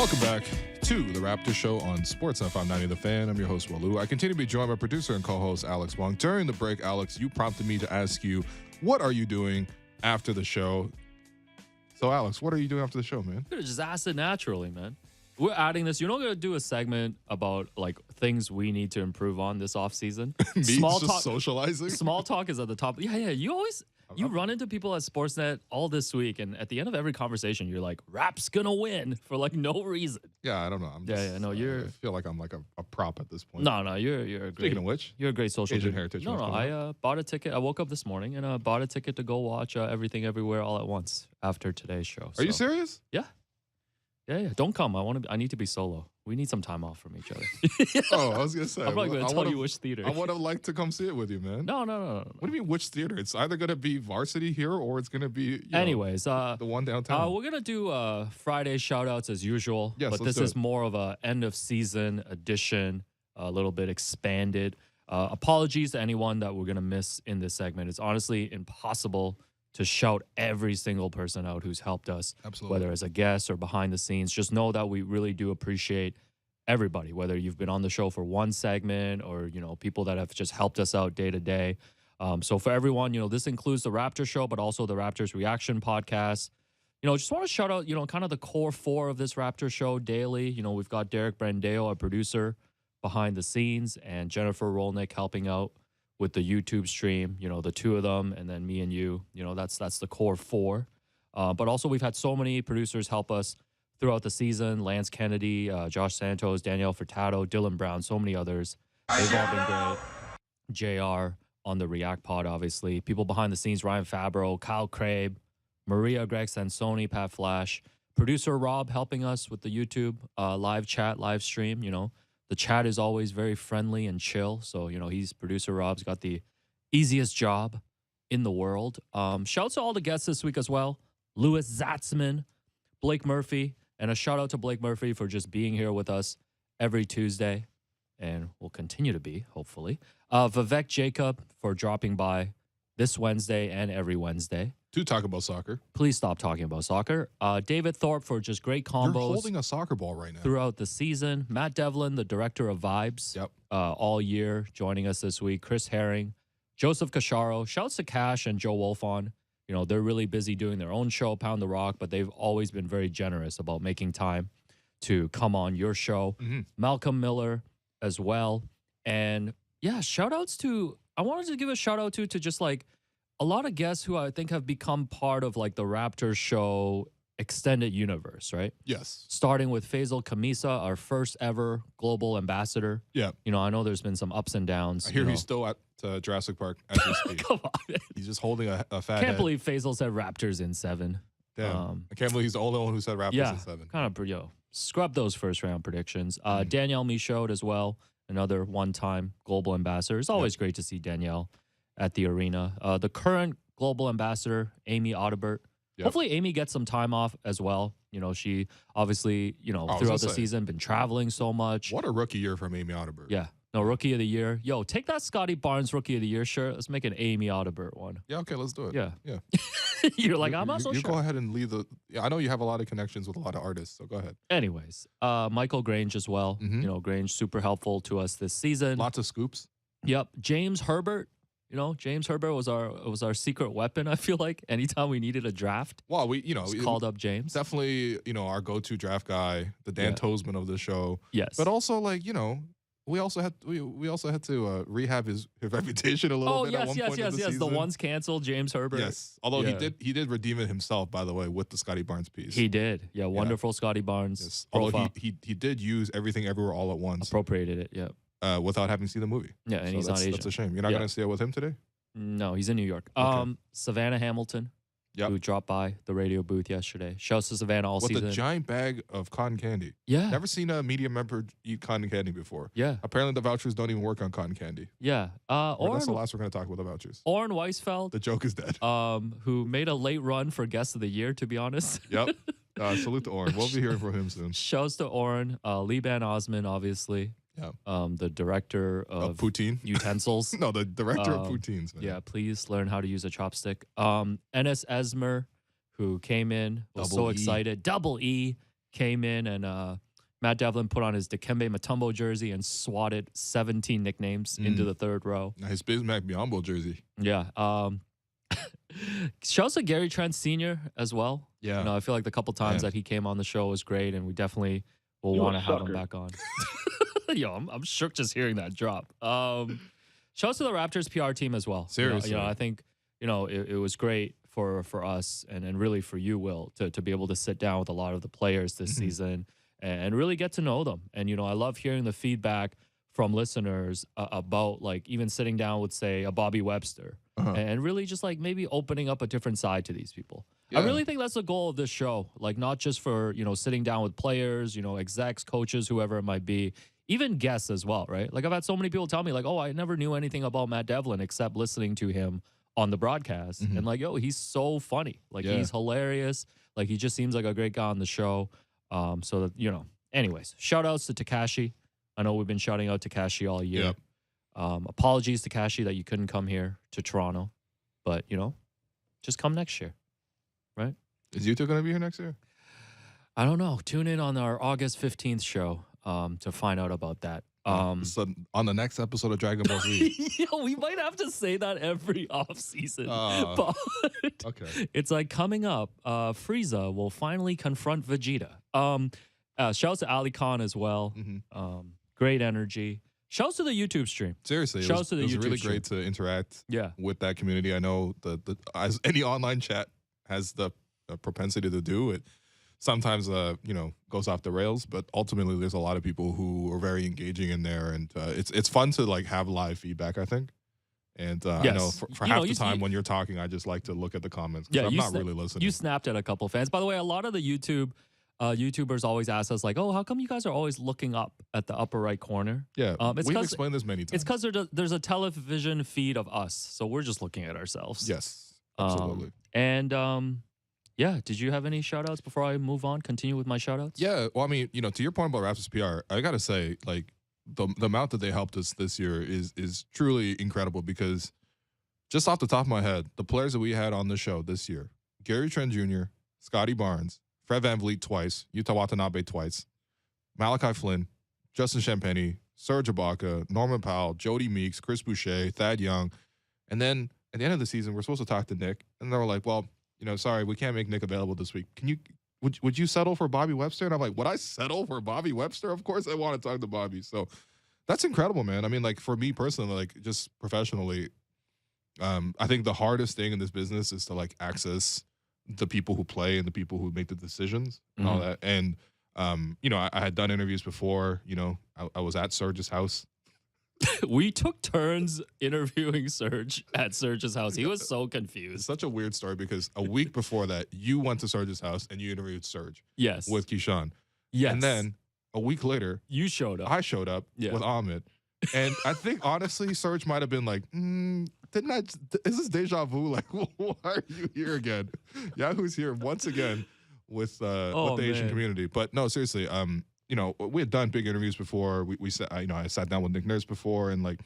Welcome back to the Raptors Show on Sportsnet 590 The Fan. I'm your host, Walu. I continue to be joined by producer and co-host Alex Wong. During the break, Alex, you prompted me to ask you, what are you doing after the show? So, Alex, what are you doing after the show, man? You could have just asked it naturally, man. We're adding this. You're not going to do a segment about like things we need to improve on this offseason. Me just talk, socializing? Small talk is at the top. Yeah. You run into people at Sportsnet all this week, and at the end of every conversation, you're like, Rap's gonna win for like no reason. Yeah, I don't know. I feel like I'm like a prop at this point. No, you're a great. Speaking of which, you're a great social Asian Heritage. No, I bought a ticket. I woke up this morning and bought a ticket to go watch Everything Everywhere All at Once after today's show. Are you serious? Yeah. Don't come. I need to be solo. We need some time off from each other. Oh, I was gonna say. I'm not going to tell you which theater. I would have liked to come see it with you, man. No. What do you mean which theater? It's either gonna be Varsity here or it's gonna be. Anyways, the one downtown. We're gonna do Friday shout outs as usual. Yes, but this is more of a end of season edition, a little bit expanded. Apologies to anyone that we're gonna miss in this segment. It's honestly impossible to shout every single person out who's helped us, absolutely, whether as a guest or behind the scenes. Just know that we really do appreciate everybody, whether you've been on the show for one segment or, people that have just helped us out day to day. So for everyone, this includes the Raptors Show, but also the Raptors Reaction Podcast. Just want to shout out, kind of the core four of this Raptors Show daily. We've got Derek Brandeo, our producer, behind the scenes, and Jennifer Rolnick helping out with the YouTube stream, the two of them, and then me and you, that's the core four. But also we've had so many producers help us throughout the season. Lance Kennedy, Josh Santos, Danielle Furtado, Dylan Brown, so many others. They've all been great. JR on the React Pod, obviously. People behind the scenes, Ryan Fabro, Kyle Crabe, Maria, Greg Sansoni, Pat Flash. Producer Rob helping us with the YouTube live chat, live stream, The chat is always very friendly and chill. So, producer Rob's got the easiest job in the world. Shouts to all the guests this week as well. Louis Zatzman, Blake Murphy, and a shout out to Blake Murphy for just being here with us every Tuesday, and will continue to be, hopefully. Vivek Jacob for dropping by this Wednesday and every Wednesday to talk about soccer. Please stop talking about soccer. David Thorpe for just great combos. You're holding a soccer ball right now. Throughout the season. Matt Devlin, the director of Vibes. Yep. All year, joining us this week. Chris Herring, Joseph Cacharo. Shouts to Cash and Joe Wolfon. They're really busy doing their own show, Pound the Rock, but they've always been very generous about making time to come on your show. Mm-hmm. Malcolm Miller as well. And yeah, shout outs to, I wanted to give a shout out to just like a lot of guests who I think have become part of like the Raptors Show extended universe, right? Yes. Starting with Faisal Kamisa, our first ever global ambassador. Yeah. I know there's been some ups and downs. I hear he's still at Jurassic Park as we speak. Come on. Man. He's just holding a fat Can't head. believe Faisal said Raptors in 7. Damn. I can't believe he's the only one who said Raptors in 7. Kind of, scrub those first round predictions. Danielle Michaud as well, another one-time global ambassador. It's always great to see Danielle at the arena. The current global ambassador, Amy Audibert. Yep. Hopefully Amy gets some time off as well. She obviously, throughout the season been traveling so much. What a rookie year from Amy Audibert. Yeah. No, Rookie of the Year. Yo, take that Scotty Barnes Rookie of the Year shirt. Let's make an Amy Audibert one. Yeah, okay, let's do it. Yeah. Yeah. You're like, I'm not so sure. You go ahead and lead the... Yeah, I know you have a lot of connections with a lot of artists, so go ahead. Anyways, Michael Grange as well. Mm-hmm. Grange super helpful to us this season. Lots of scoops. Yep. James Herbert. James Herbert was our secret weapon, I feel like. Anytime we needed a draft. Well, we called up James. Definitely, our go-to draft guy, the Dan Tosman of the show. Yes. But also, we also had to rehab his reputation a little bit. Yes. The once canceled James Herbert. Yes. Although he did redeem it himself, by the way, with the Scotty Barnes piece. He did. Yeah, wonderful Scotty Barnes. Yes. Although he did use Everything Everywhere All at Once. Appropriated it, yeah. Without having seen the movie. Yeah, and he's not Asian. That's a shame. You're not going to see it with him today? No, he's in New York. Okay. Savannah Hamilton, who dropped by the radio booth yesterday. Shouts to Savannah all season. With a giant bag of cotton candy. Yeah. Never seen a media member eat cotton candy before. Yeah. Apparently the vouchers don't even work on cotton candy. Yeah. That's the last we're going to talk about the vouchers. Orrin Weisfeld. The joke is dead. Who made a late run for Guest of the Year, to be honest. Yep. Salute to Orrin. We'll be hearing from him soon. Shouts to Orrin. Liban Osman, obviously. Yeah. The director of poutine utensils. No, the director of poutines, man. Yeah, please learn how to use a chopstick. Enes Esmer, who came in, was so excited. Double E came in and Matt Devlin put on his Dikembe Mutombo jersey and swatted 17 nicknames into the third row. His Bismack Biyombo jersey. Yeah. Shouts to Gary Trent Sr. as well. Yeah. You know, I feel like the couple times that he came on the show was great, and we definitely will want to have him back on. Yo, I'm shook just hearing that drop. Shouts to the Raptors PR team as well. Seriously. You know, I think, you know, it was great for us and really for you, Will, to be able to sit down with a lot of the players this season and really get to know them. And, you know, I love hearing the feedback from listeners about, like, even sitting down with, say, a Bobby Webster and really just, like, maybe opening up a different side to these people. Yeah. I really think that's the goal of this show. Like, not just for, you know, sitting down with players, you know, execs, coaches, whoever it might be, even guests as well, right? Like, I've had so many people tell me, like, oh, I never knew anything about Matt Devlin except listening to him on the broadcast. And, like, yo, he's so funny. Like, he's hilarious. Like, he just seems like a great guy on the show. So that, you know, anyways, shout outs to Takashi. I know we've been shouting out Takashi all year. Yep. Apologies, Takashi, that you couldn't come here to Toronto, but, you know, just come next year, right? Is Utah going to be here next year? I don't know. Tune in on our August 15th show to find out about that. So on the next episode of Dragon Ball Z. Yo, we might have to say that every offseason. But okay. It's like coming up, Frieza will finally confront Vegeta. Shouts to Ali Khan as well. Great energy. Shouts to the YouTube stream. Seriously, it was really great to interact with that community. I know as any online chat has the propensity to do it. Sometimes, you know, goes off the rails, but ultimately there's a lot of people who are very engaging in there, and it's fun to, like, have live feedback, I think. And I know for half the time when you're talking, I just like to look at the comments because I'm not really listening. You snapped at a couple fans. By the way, a lot of the YouTubers always ask us, like, oh, how come you guys are always looking up at the upper right corner? Yeah, we've explained this many times. It's because there's a television feed of us, so we're just looking at ourselves. Yes, absolutely. Yeah, did you have any shout-outs before I move on, continue with my shout-outs? Yeah, well, I mean, you know, to your point about Raptors PR, I got to say, like, the amount that they helped us this year is truly incredible because just off the top of my head, the players that we had on the show this year, Gary Trent Jr., Scotty Barnes, Fred VanVleet twice, Yuta Watanabe twice, Malachi Flynn, Justin Champagny, Serge Ibaka, Norman Powell, Jody Meeks, Chris Boucher, Thad Young. And then at the end of the season, we're supposed to talk to Nick, and they were like, well, you know, sorry, we can't make Nick available this week. Would you settle for Bobby Webster? And I'm like, would I settle for Bobby Webster? Of course I want to talk to Bobby. So that's incredible, man. I mean, like, for me personally, like, just professionally, I think the hardest thing in this business is to, like, access the people who play and the people who make the decisions and all that. And, you know, I had done interviews before, you know, I was at Serge's house. We took turns interviewing Serge at Serge's house. He was so confused. It's such a weird story because a week before that, you went to Serge's house and you interviewed Serge. Yes. With Keyshawn. Yes. And then a week later, you showed up. I showed up with Ahmed. And I think, honestly, Serge might have been like, is this deja vu? Like, why are you here again? Yahoo's here once again with the Asian community. But no, seriously, you know, we had done big interviews before. We sat, you know, I sat down with Nick Nurse before, and, like,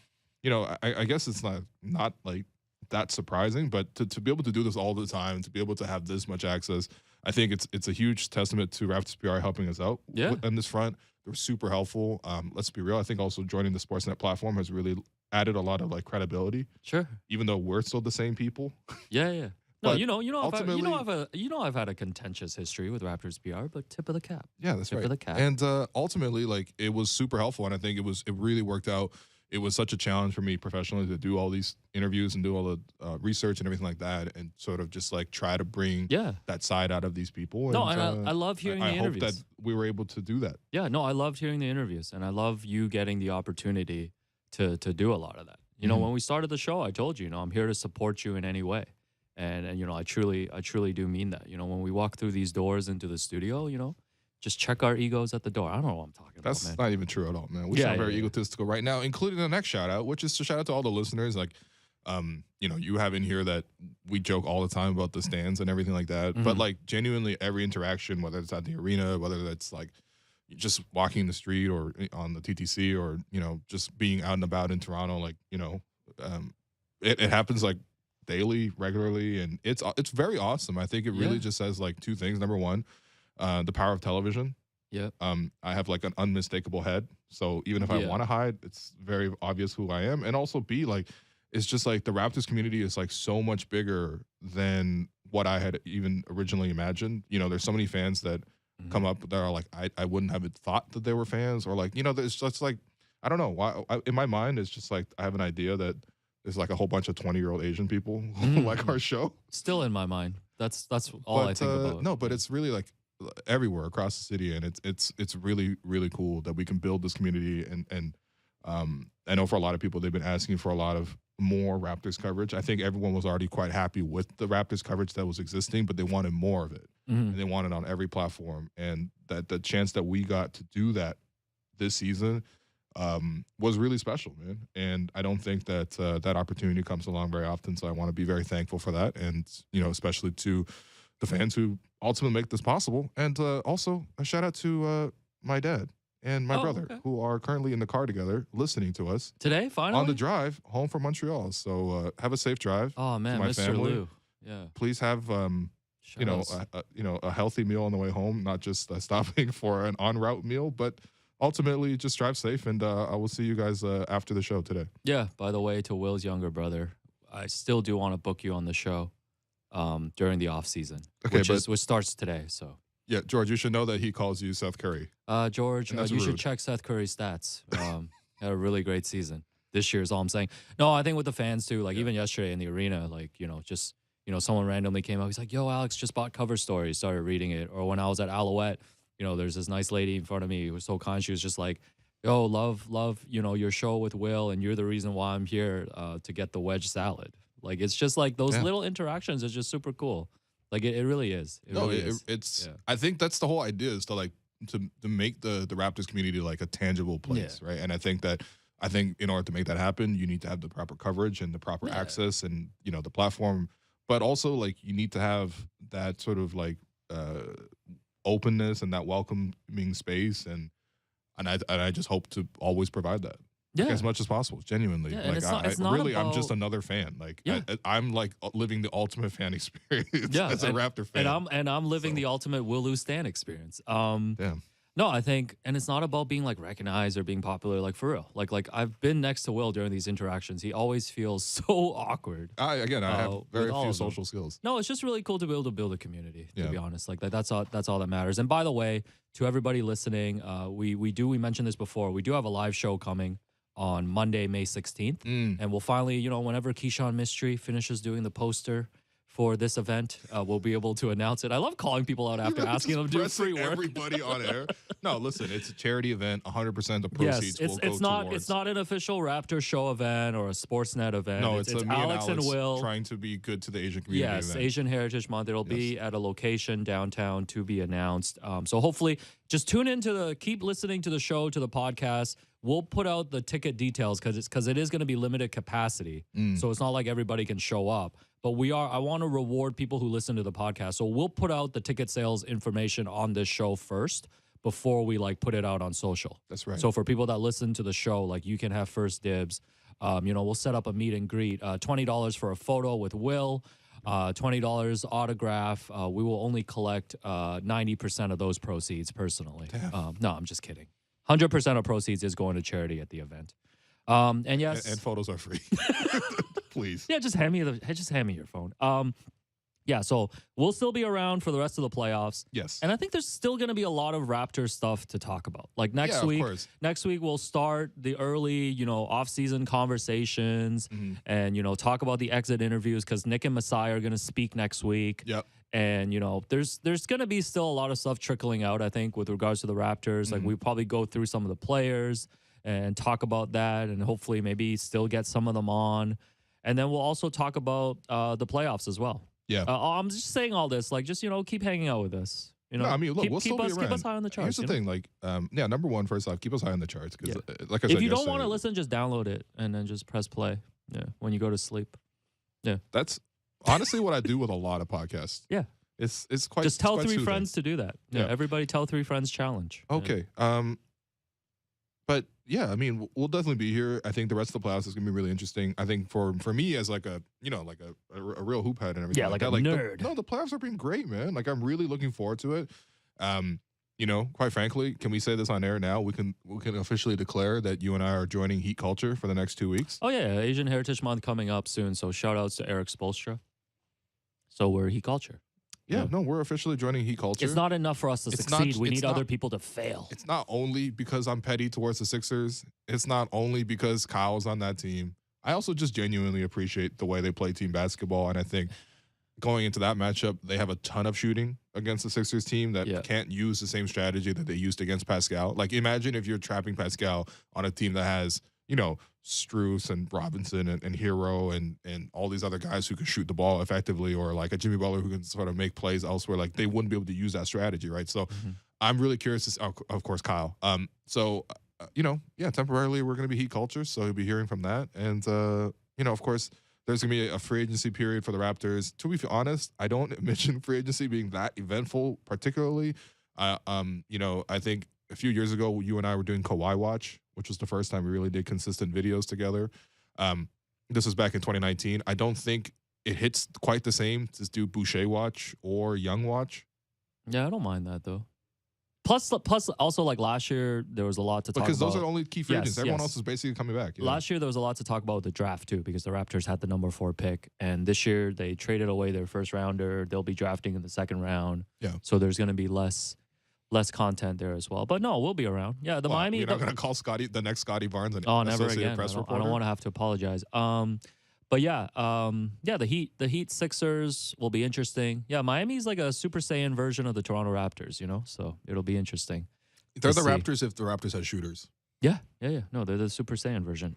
you know, I guess it's not like that surprising, but to be able to do this all the time, to be able to have this much access, I think it's a huge testament to Raptors PR helping us out on this front. They were super helpful. Let's be real. I think also joining the Sportsnet platform has really added a lot of, like, credibility. Sure. Even though we're still the same people. Yeah. No, I've had a contentious history with Raptors PR, but tip of the cap. Yeah, that's right. Tip of the cap. And ultimately, like, it was super helpful, and I think it really worked out. It was such a challenge for me professionally to do all these interviews and do all the research and everything like that, and sort of just, like, try to bring that side out of these people. No, and I love hearing the interviews. I hope that we were able to do that. Yeah, no, I loved hearing the interviews, and I love you getting the opportunity to do a lot of that. You know, when we started the show, I told you, I'm here to support you in any way. And you know, I truly do mean that. You know, when we walk through these doors into the studio, you know, just check our egos at the door. I don't know what I'm talking about, man. That's not even true at all, man. We sound very egotistical right now, including the next shout out, which is to shout out to all the listeners. Like, you know, you have in here that we joke all the time about the stands and everything like that. But, like, genuinely every interaction, whether it's at the arena, whether that's, like, just walking the street or on the TTC or, you know, just being out and about in Toronto, like, you know, it happens, like, daily, regularly, and it's very awesome. I think it really just says, like, two things. Number one, the power of television. Yeah. I have like an unmistakable head, so even if I want to hide, it's very obvious who I am. And also B, like, it's just like the Raptors community is like so much bigger than what I had even originally imagined. You know, there's so many fans that come up that are like, I wouldn't have thought that they were fans, or like, you know, there's just like, I don't know why. In my mind, it's just like I have an idea that there's like a whole bunch of 20-year-old Asian people who like our show. Still in my mind. That's all I think about. No, but it's really like everywhere across the city, and it's really really cool that we can build this community. And I know for a lot of people, they've been asking for a lot of more Raptors coverage. I think everyone was already quite happy with the Raptors coverage that was existing, but they wanted more of it, and they wanted it on every platform. And that the chance that we got to do that this season was really special, man. And I don't think that that opportunity comes along very often. So I want to be very thankful for that. And, you know, especially to the fans who ultimately make this possible. And also a shout out to my dad and my brother, who are currently in the car together listening to us today, finally on the drive home from Montreal. So have a safe drive. Oh man, to my Mr. family. Lou. Yeah. Please have a healthy meal on the way home, not just stopping for an en route meal, but ultimately just drive safe. And I will see you guys after the show today. Yeah. By the way, to Will's younger brother, I still do want to book you on the show during the off season, which starts today. So yeah, George, you should know that he calls you Seth Curry. George, you should check Seth Curry's stats. Had a really great season this year is all I'm saying. No, I think with the fans too, like even yesterday in the arena, like, someone randomly came up. He's like, yo, Alex just bought Cover Story, started reading it. Or when I was at Alouette, there's this nice lady in front of me who was so kind. She was just like, yo, love, your show with Will, and you're the reason why I'm here to get the wedge salad. Like, it's just like those little interactions is just super cool. Like, it really is. I think that's the whole idea, is to like, to make the Raptors community like a tangible place, right? And I think in order to make that happen, you need to have the proper coverage and the proper access and, the platform. But also, like, you need to have that sort of like openness and that welcoming space, and I just hope to always provide that, as much as possible, genuinely. Yeah, like I'm just another fan. Like I'm like living the ultimate fan experience as a Raptor fan. And I'm living the ultimate Will Lou Stan experience. No, I think, and it's not about being like recognized or being popular, like for real. Like I've been next to Will during these interactions. He always feels so awkward. I have very few social skills. No, it's just really cool to be able to build a community, to be honest. Like that's all that matters. And by the way, to everybody listening, we mentioned this before. We do have a live show coming on Monday, May 16th. And we'll finally, whenever Keyshawn Mystery finishes doing the poster for this event, we'll be able to announce it. I love calling people out after asking them to do free work. Everybody on air. No, listen, it's a charity event. 100% of proceeds will go towards. It's not an official Raptors Show event or a Sportsnet event. No, it's Alex and Will trying to be good to the Asian community. Yes, event. Asian Heritage Month. It'll be at a location downtown to be announced. So hopefully, just tune in keep listening to the show, to the podcast. We'll put out the ticket details because it is going to be limited capacity. So it's not like everybody can show up. But I want to reward people who listen to the podcast. So we'll put out the ticket sales information on this show first before we like put it out on social. That's right. So for people that listen to the show, like you can have first dibs. We'll set up a meet and greet. $20 for a photo with Will. $20 autograph. We will only collect 90% of those proceeds personally. No, I'm just kidding. 100% of proceeds is going to charity at the event. And yes, and photos are free. Please. Yeah, just hand me your phone. So we'll still be around for the rest of the playoffs. Yes. And I think there's still going to be a lot of Raptors stuff to talk about. Like next week we'll start the early, off-season conversations and, talk about the exit interviews because Nick and Masai are going to speak next week. Yep. And, there's going to be still a lot of stuff trickling out, I think, with regards to the Raptors. Like we probably go through some of the players and talk about that and hopefully maybe still get some of them on. And then we'll also talk about the playoffs as well. Yeah. I'm just saying all this, like, just, keep hanging out with us. No, I mean, look, we'll still be around. Keep us high on the charts. Here's the thing, like, number one, first off, keep us high on the charts. Because, like I said, if you don't want to listen, just download it and then just press play. Yeah, when you go to sleep. Yeah. That's honestly what I do with a lot of podcasts. Yeah. It's quite. Just tell quite 3 soothing. friends to do that. Yeah. Everybody tell 3 friends challenge. Okay. But yeah, I mean, we'll definitely be here. I think the rest of the playoffs is gonna be really interesting. I think for me as like a real hoop head and everything. Yeah, like that, a nerd. The playoffs are being great, man. Like I'm really looking forward to it. You know, quite frankly, can we say this on air now? We can officially declare that you and I are joining Heat Culture for the next 2 weeks. Oh yeah, Asian Heritage Month coming up soon. So shout outs to Eric Spolstra. So we're Heat Culture. Yeah, no, we're officially joining Heat Culture. It's not enough for us to succeed. We need other people to fail. It's not only because I'm petty towards the Sixers. It's not only because Kyle's on that team. I also just genuinely appreciate the way they play team basketball, and I think going into that matchup, they have a ton of shooting against the Sixers team that can't use the same strategy that they used against Pascal. Like, imagine if you're trapping Pascal on a team that has, you know, Strus and Robinson and Hero and all these other guys who can shoot the ball effectively, or like a Jimmy Butler who can sort of make plays elsewhere. Like, they wouldn't be able to use that strategy, right? So I'm really curious to of course, Kyle. You know, yeah, temporarily we're going to be Heat Culture, so you'll be hearing from that. And, you know, of course, there's going to be a free agency period for the Raptors. To be honest, I don't envision free agency being that eventful, particularly. You know, I think a few years ago, you and I were doing Kawhi Watch, which was the first time we really did consistent videos together. This was back in 2019. I don't think it hits quite the same to do Boucher Watch or Young Watch. Yeah, I don't mind that, though. Plus, also, like last year, there was a lot to talk about. Because those are only key free agents. Everyone else is basically coming back. Last year, there was a lot to talk about with the draft, too, because the Raptors had the number 4 pick. And this year, they traded away their first rounder. They'll be drafting in the second round. Yeah. So there's going to be less content there as well. But no, we'll be around. Yeah, the Miami. You're not going to call the next Scotty Barnes an never again. press I reporter? don't want to have to apologize. But yeah, the Heat Sixers will be interesting. Yeah, Miami's like a Super Saiyan version of the Toronto Raptors, you know? So it'll be interesting. They're the Raptors if the Raptors had shooters. Yeah. No, they're the Super Saiyan version.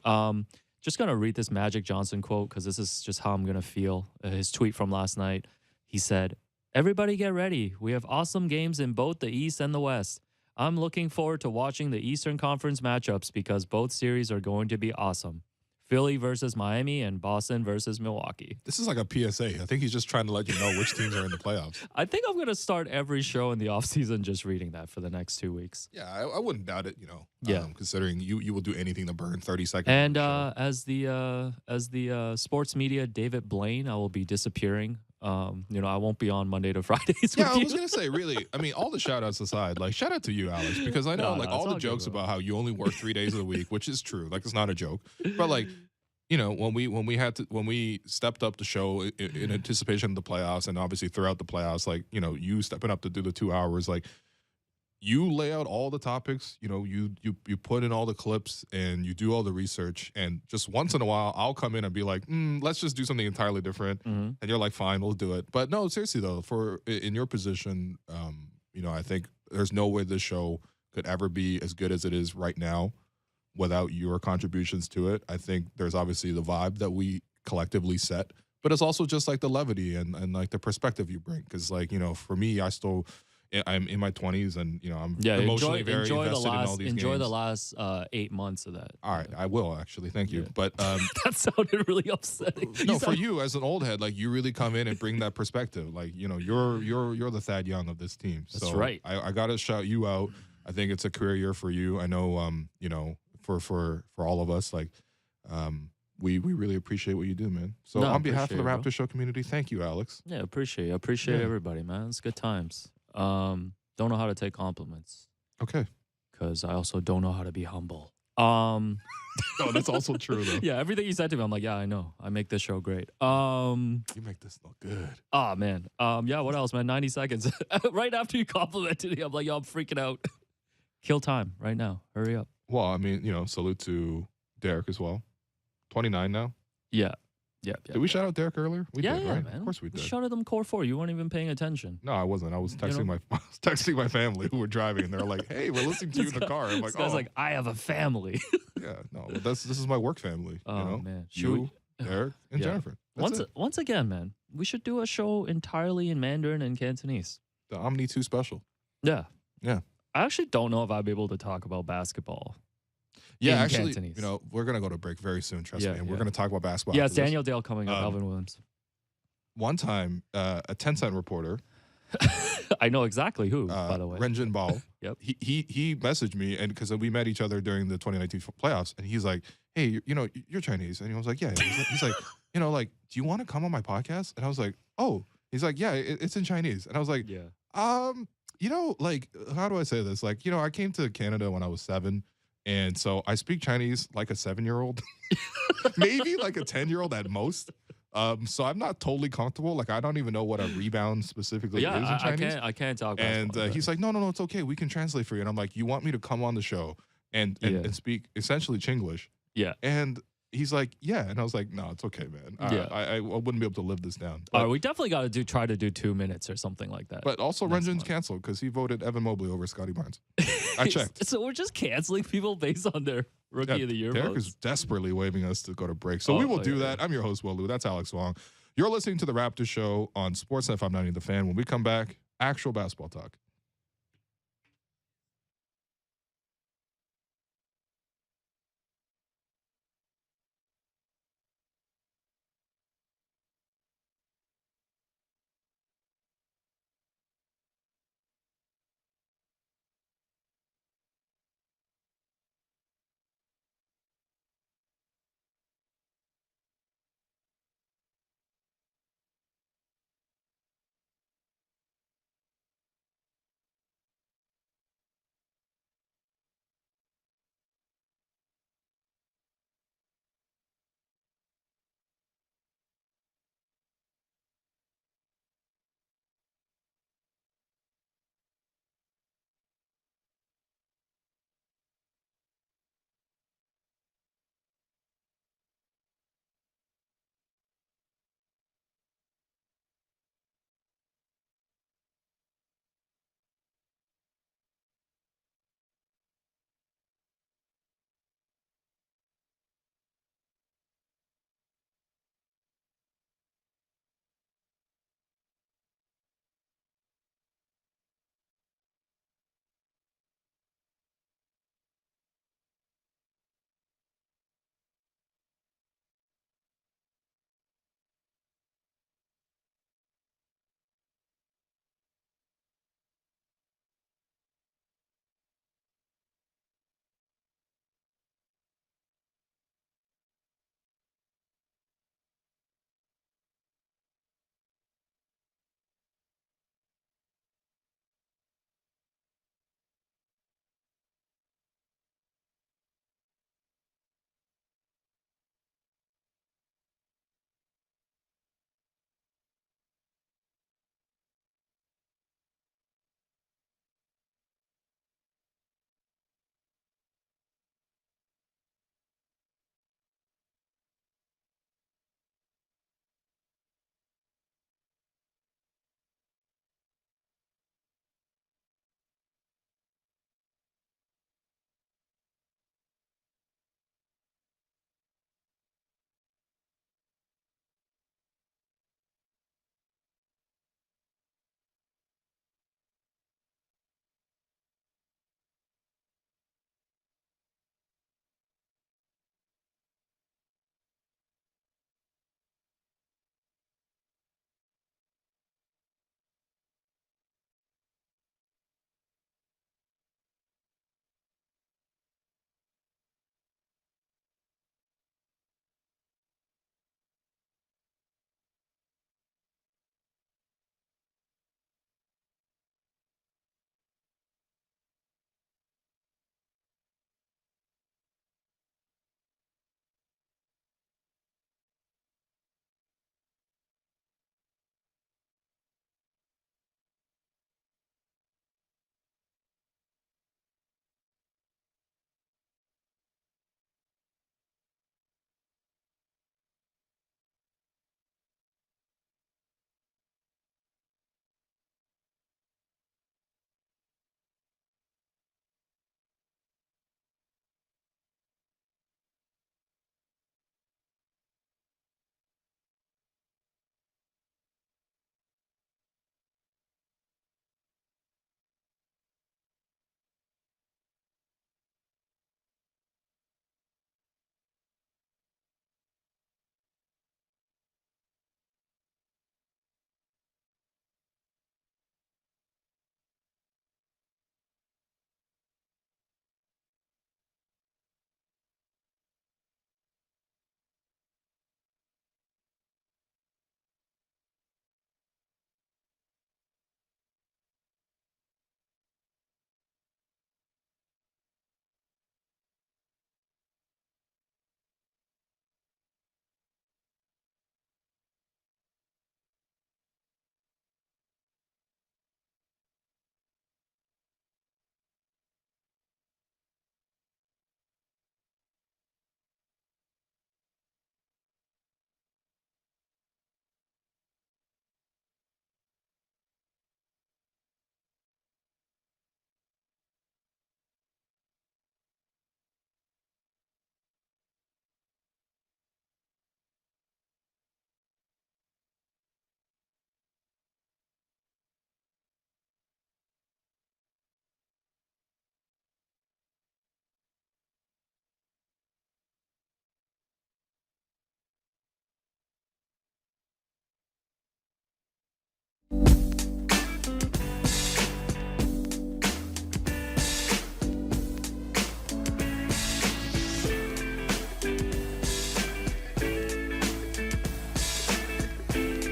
Just going to read this Magic Johnson quote because this is just how I'm going to feel. His tweet from last night. He said, "Everybody get ready. We have awesome games in both the East and the West. I'm looking forward to watching the Eastern Conference matchups because both series are going to be awesome. Philly versus Miami and Boston versus Milwaukee." This is like a PSA. I think he's just trying to let you know which teams are in the playoffs. I think I'm going to start every show in the offseason just reading that for the next 2 weeks. Yeah, I wouldn't doubt it, you know. Considering you will do anything to burn 30 seconds. And as the sports media David Blaine, I will be disappearing. You know, I won't be on Monday to Fridays. Yeah, I was gonna say, really. I mean, all the shout outs aside, like shout out to you, Alex, because I know all the jokes about how you only work 3 days of the week, which is true. Like, it's not a joke, but like, you know, when we stepped up the show in anticipation of the playoffs, and obviously throughout the playoffs, like, you know, you stepping up to do the 2 hours, like, you lay out all the topics, you know, you put in all the clips and you do all the research, and just once in a while I'll come in and be like, let's just do something entirely different. And you're like, fine, we'll do it. But no, seriously though, in your position, you know, I think there's no way this show could ever be as good as it is right now without your contributions to it. I think there's obviously the vibe that we collectively set, but it's also just like the levity and like the perspective you bring. Because, like, you know, for me, I'm in my 20s, and, you know, I'm emotionally very invested in all these games. Enjoy the last 8 months of that. All right, I will actually. Thank you. Yeah. But that sounded really upsetting. No, for you as an old head, like, you really come in and bring that perspective. Like, you know, you're the Thad Young of this team. That's so right. I gotta shout you out. I think it's a career year for you. I know, you know, for all of us, like, we really appreciate what you do, man. So on behalf of the Raptors Show community, thank you, Alex. Yeah, appreciate everybody, man. It's good times. Don't know how to take compliments. Okay. Because I also don't know how to be humble. No, that's also true, though. Yeah, everything you said to me, I'm like, yeah, I know. I make this show great. You make this look good. Oh, man. Yeah, what else, man? 90 seconds. Right after you complimented me, I'm like, yo, I'm freaking out. Kill time right now. Hurry up. Well, I mean, you know, salute to Derek as well. 29 now. Yeah. Did we shout out Derek earlier? We did, right? Man. Of course we did. We shouted them core 4. You weren't even paying attention. No, I wasn't. I was texting my family who were driving, and they're like, "Hey, we're listening to you in the car." I'm like, "Oh, like, I have a family." Yeah, no, this is my work family. Oh, you know? Man, Derek, and Jennifer. Once again, man, we should do a show entirely in Mandarin and Cantonese. The Omni 2 special. Yeah. I actually don't know if I'd be able to talk about basketball. Yeah, actually, Cantonese. You know, we're gonna go to break very soon. Trust me, and we're gonna talk about basketball. Yeah, it's Daniel Dale coming up. Alvin Williams. One time, a 10-cent reporter. I know exactly who, by the way. Renjin Ball. Yep. He messaged me, and because we met each other during the 2019 playoffs, and he's like, "Hey, you know, you're Chinese," and he was like, "Yeah." He's like, you know, like, "Do you want to come on my podcast?" And I was like, "Oh." He's like, "Yeah, it's in Chinese," and I was like, "Yeah." like, how do I say this? Like, I came to Canada when I was 7, and so I speak Chinese like a 7-year-old, maybe like a 10-year-old at most. So I'm not totally comfortable. Like, I don't even know what a rebound specifically Yeah, is in Chinese. I can't talk And basketball. he's like, no, it's okay. We can translate for you. And I'm like, you want me to come on the show and Yeah. and speak essentially Chinglish? Yeah. And he's like, yeah. And I was like, no, it's okay, man. Yeah. I wouldn't be able to live this down. All But, right, we definitely got to try to do 2 minutes or something like that. but also, next Renjun's month. canceled because he voted Evan Mobley over Scotty Barnes. I checked. So we're just canceling people based on their rookie of the year Derek votes. is desperately waving us to go to break. So we will do that. I'm your host, Will Lou. That's Alex Wong. You're listening to the Raptors Show on Sportsnet 590 The Fan. When we come back, actual basketball talk.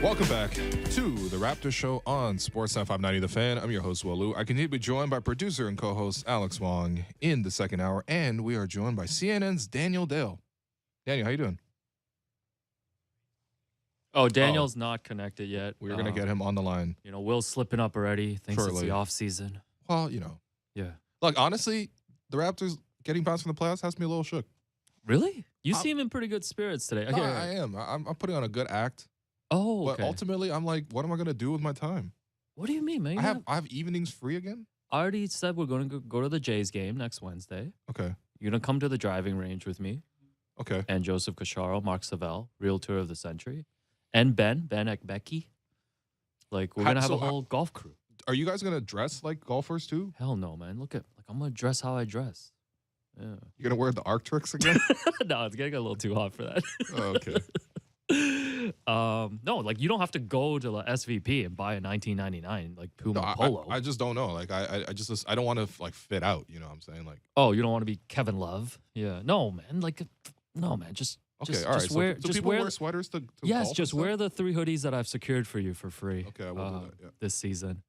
Welcome back to the Raptors Show on Sportsnet 590 The Fan. I'm your host, Walu. I continue to be joined by producer and co-host Alex Wong in the second hour, and we are joined by CNN's Daniel Dale. Daniel, how you doing? Oh, Daniel's not connected yet. We're going to get him on the line. You know, Will's slipping up already. Thinks it's the off season. Well, you know. Yeah. Look, honestly, the Raptors getting bounced from the playoffs has me a little shook. Really? You seem in pretty good spirits today. No, I am. I'm putting on a good act. Oh, okay. But ultimately, I'm like, what am I going to do with my time? What do you mean, man? I have evenings free again? I already said we're going to go to the Jays game next Wednesday. Okay. You're going to come to the driving range with me. Okay. And Joseph Cacharo, Mark Savell, Realtor of the Century. And Ben Ekbeki. Like, we're going to have a whole golf crew. Are you guys going to dress like golfers too? Hell no, man. Look at, like, I'm going to dress how I dress. Yeah. You're going to wear the Arctrix again? No, it's getting a little too hot for that. Oh, okay. No, like you don't have to go to the SVP and buy a 1999 like Puma polo. I just don't know. Like I don't want to like fit out. You know what I'm saying? Like, oh, you don't want to be Kevin Love? Yeah, no, man. Like, no, man. Just all right. So people wear sweaters to yes, golf just wear the 3 hoodies that I've secured for you for free. Okay, I will do that. Yeah. This season.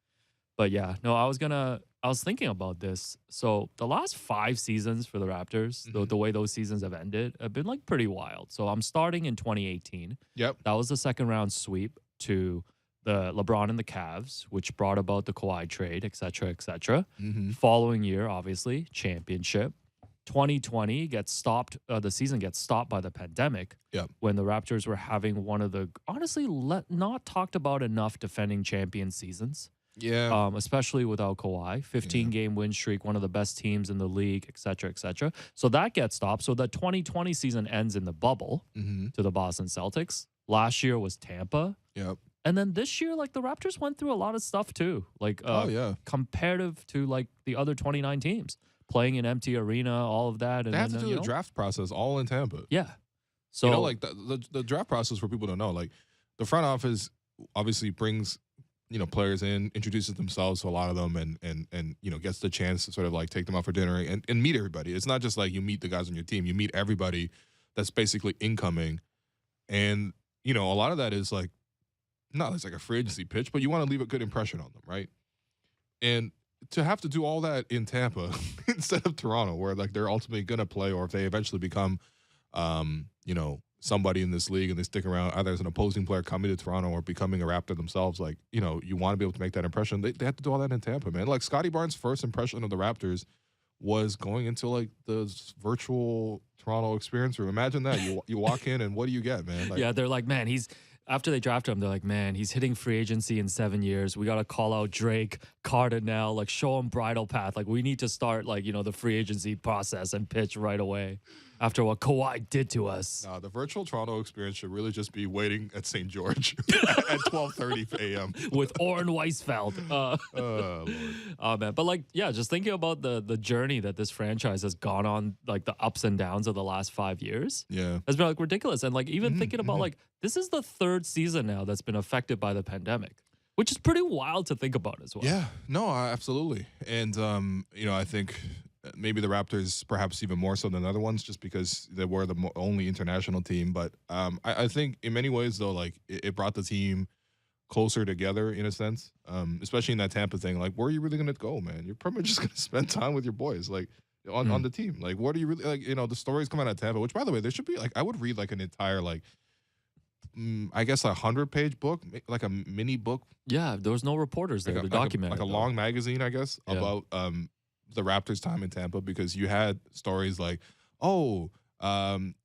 But yeah, no, I was thinking about this. So the last 5 seasons for the Raptors, the way those seasons have ended, have been like pretty wild. So I'm starting in 2018. Yep. That was the second round sweep to the LeBron and the Cavs, which brought about the Kawhi trade, et cetera, et cetera. Following year, obviously, championship. 2020 gets stopped. The season gets stopped by the pandemic. Yep. When the Raptors were having one of the honestly not talked about enough defending champion seasons. Yeah. Especially without Kawhi. 15-game win streak, one of the best teams in the league, et cetera, et cetera. So that gets stopped. So the 2020 season ends in the bubble to the Boston Celtics. Last year was Tampa. Yep. And then this year, like the Raptors went through a lot of stuff too. Like comparative to like the other 29 teams. Playing an empty arena, all of that. And they have to do the draft process all in Tampa. Yeah. So, you know, like the draft process for people to know, like the front office obviously brings, you know, players in, introduces themselves to a lot of them and you know, gets the chance to sort of like take them out for dinner and meet everybody. It's not just like you meet the guys on your team. You meet everybody that's basically incoming. And, you know, a lot of that is like, not it's like a free agency pitch, but you want to leave a good impression on them, right? And to have to do all that in Tampa instead of Toronto, where like they're ultimately going to play, or if they eventually become, you know, somebody in this league and they stick around, either as an opposing player coming to Toronto or becoming a Raptor themselves, like, you know, you want to be able to make that impression. They have to do all that in Tampa, man. Like Scotty Barnes' first impression of the Raptors was going into like the virtual Toronto experience room. Imagine that. You walk in and what do you get, man? Like, yeah, they're like, man, after they drafted him, they're like, man, he's hitting free agency in 7 years. We got to call out Drake, Cardinal, like show him bridal path. Like we need to start like, you know, the free agency process and pitch right away after what Kawhi did to us. No, the virtual Toronto experience should really just be waiting at St. George at 12:30 a.m. with Oren Weisfeld. Lord. Oh, man. But like, yeah, just thinking about the journey that this franchise has gone on, like the ups and downs of the last 5 years. Yeah. Has been like ridiculous. And like even thinking about like, this is the 3rd season now that's been affected by the pandemic, which is pretty wild to think about as well. Yeah, no, absolutely. And, you know, I think maybe the Raptors perhaps even more so than other ones just because they were the only international team. But I think in many ways, though, like it brought the team closer together in a sense, especially in that Tampa thing. Like, where are you really going to go, man? You're probably just going to spend time with your boys, like on the team. Like, what are you really like? You know, the stories come out of Tampa, which, by the way, there should be like I would read like an entire like I guess a 100-page book, like a mini book. Yeah, there was no reporters there to document like a long magazine, I guess, about the Raptors' time in Tampa, because you had stories like,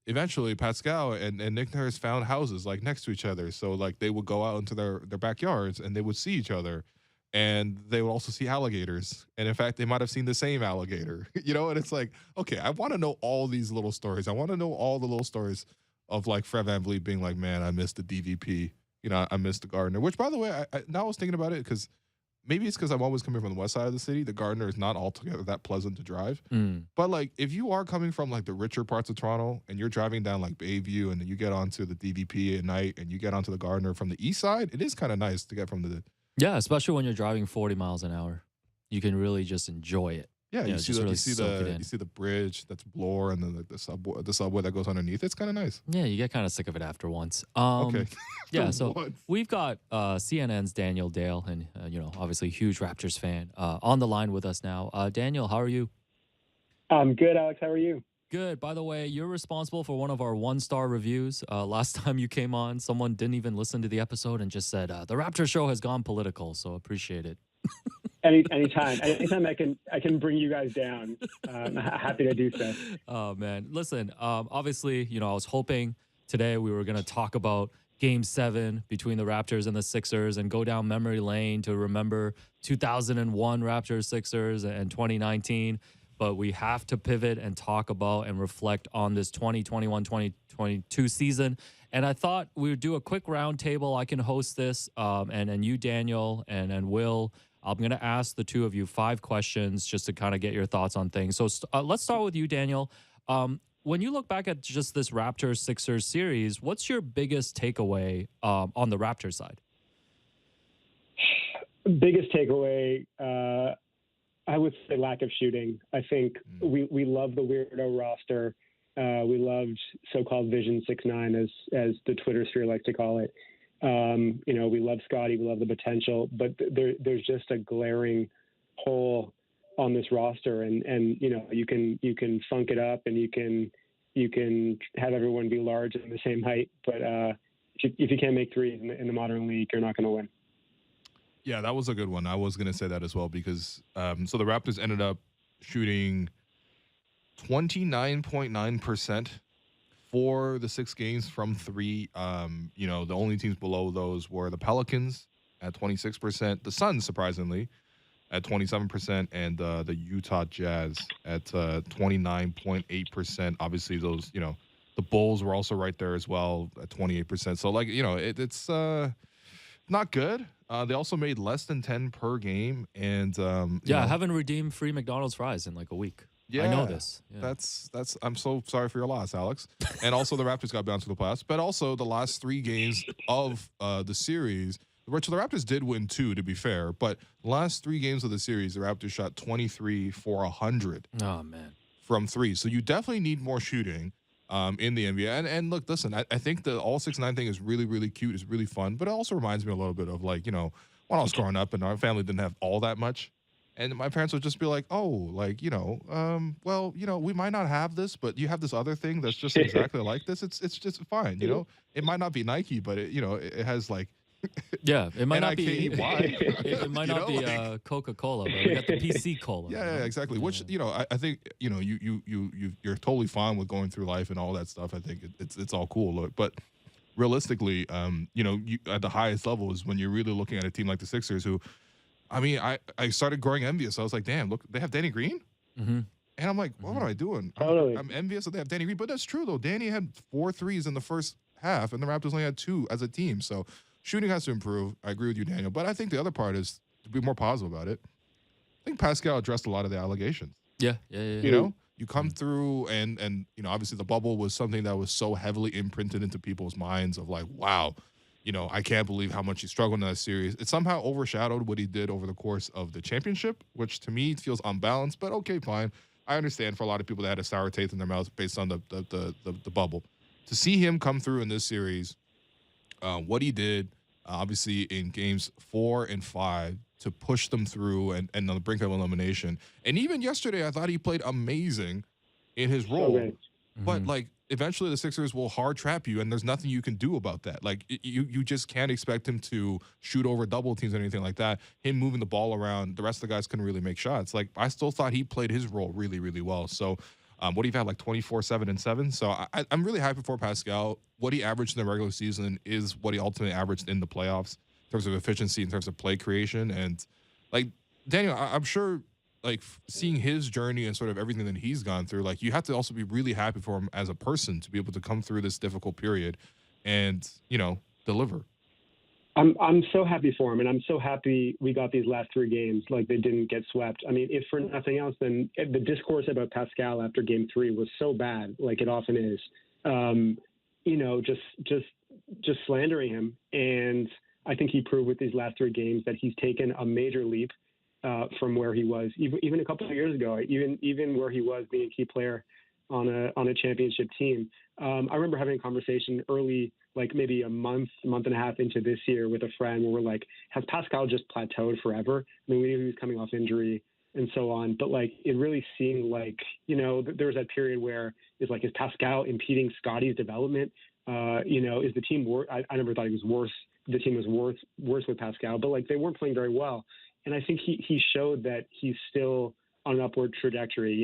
eventually Pascal and Nick Nurse found houses like next to each other, so like they would go out into their backyards and they would see each other, and they would also see alligators, and in fact they might have seen the same alligator, you know. And it's like, okay, I want to know all these little stories. I want to know all the little stories of like Fred VanVleet being like, man, I missed the DVP. You know, I missed the Gardner. Which, by the way, now I was thinking about it because maybe it's because I'm always coming from the west side of the city. The Gardner is not altogether that pleasant to drive. But like, if you are coming from like the richer parts of Toronto and you're driving down like Bayview and then you get onto the DVP at night and you get onto the Gardner from the east side, it is kind of nice to get from the. Yeah, especially when you're driving 40 miles an hour. You can really just enjoy it. Yeah, you see really you see soak it the in. you see the bridge that's Bloor, and then like the subway that goes underneath. It's kind of nice. Yeah, you get kind of sick of it after once. Okay. Yeah, After so once. we've got CNN's Daniel Dale, and obviously huge Raptors fan, on the line with us now. Daniel, how are you? I'm good, Alex. How are you? Good. By the way, you're responsible for one of our 1-star reviews. Last time you came on, someone didn't even listen to the episode and just said the Raptors show has gone political. So appreciate it. Anytime I can bring you guys down. Happy to do so. Oh man, listen. Obviously, I was hoping today we were gonna talk about Game 7 between the Raptors and the Sixers and go down memory lane to remember 2001 Raptors Sixers and 2019. But we have to pivot and talk about and reflect on this 2021-2022 season. And I thought we would do a quick roundtable. I can host this, and you, Daniel, and Will. I'm going to ask the two of you 5 questions just to kind of get your thoughts on things. So let's start with you, Daniel. When you look back at just this Raptors-Sixers series, what's your biggest takeaway on the Raptors side? Biggest takeaway, I would say lack of shooting. I think we love the weirdo roster. We loved so-called Vision 6'9", as the Twitter sphere likes to call it. We love Scotty. We love the potential, but there's just a glaring hole on this roster, and you can funk it up, and you can have everyone be large and the same height, but if you can't make threes in the modern league, you're not going to win. Yeah, that was a good one. I was going to say that as well because so the Raptors ended up shooting 29.9% for the 6 games from 3. The only teams below those were the Pelicans at 26%, the Suns, surprisingly, at 27%, and the Utah Jazz at 29.8%. Obviously, those, the Bulls were also right there as well at 28%. So, it's not good. They also made less than 10 per game, and I haven't redeemed free McDonald's fries in like a week. Yeah, I know this. Yeah. That's. I'm so sorry for your loss, Alex. And also the Raptors got bounced to the playoffs, but also the last 3 games of the series, which the Raptors did win 2, to be fair. But the last 3 games of the series, the Raptors shot 23 for 100. Oh man, from 3. So you definitely need more shooting in the NBA. And look, listen, I think the all 6'9" thing is really, really cute. It's really fun, but it also reminds me a little bit of when I was growing up and our family didn't have all that much. And my parents would just be like, we might not have this, but you have this other thing that's just exactly like this. It's just fine, It might not be Nike, but it has like it might not be N-I-K-E-Y. it might not be Coca-Cola, but we got the PC Cola. Yeah, exactly. Which I think you're totally fine with going through life and all that stuff. I think it's all cool, but realistically, you at the highest level is when you're really looking at a team like the Sixers, who, I started growing envious. I was like, damn, look, they have Danny Green? Mm-hmm. And I'm like, what am I doing? Totally. I'm envious that they have Danny Green, but that's true, though. Danny had 4 threes in the first half, and the Raptors only had 2 as a team. So shooting has to improve. I agree with you, Daniel. But I think the other part is to be more positive about it. I think Pascal addressed a lot of the allegations. Yeah. You come through, and obviously the bubble was something that was so heavily imprinted into people's minds of like, wow, I can't believe how much he struggled in that series. It somehow overshadowed what he did over the course of the championship, which to me feels unbalanced, but okay, fine. I understand for a lot of people that had a sour taste in their mouth based on the bubble. To see him come through in this series, what he did, obviously in games 4 and 5, to push them through and on the brink of elimination. And even yesterday, I thought he played amazing in his role. Okay. But eventually the Sixers will hard trap you, and there's nothing you can do about that. You just can't expect him to shoot over double teams or anything like that. Him moving the ball around, the rest of the guys couldn't really make shots. I still thought he played his role really, really well. So what do you have, 24, 7, and 7? So I'm really happy for Pascal. What he averaged in the regular season is what he ultimately averaged in the playoffs in terms of efficiency, in terms of play creation. And Daniel, I'm sure seeing his journey and sort of everything that he's gone through, you have to also be really happy for him as a person to be able to come through this difficult period and, deliver. I'm so happy for him, and I'm so happy we got these last 3 games. They didn't get swept. If for nothing else, then the discourse about Pascal after Game 3 was so bad, like it often is. Just slandering him, and I think he proved with these last 3 games that he's taken a major leap. from where he was even a couple of years ago, even where he was being a key player on a championship team. I remember having a conversation early, like maybe a month and a half into this year with a friend where we're like, has Pascal just plateaued forever? I mean, we knew he was coming off injury and so on, but like it really seemed like, there was that period where it's like, is Pascal impeding Scotty's development? Is the team worse? I never thought he was worse. The team was worse with Pascal, but like they weren't playing very well. And I think he showed that he's still on an upward trajectory.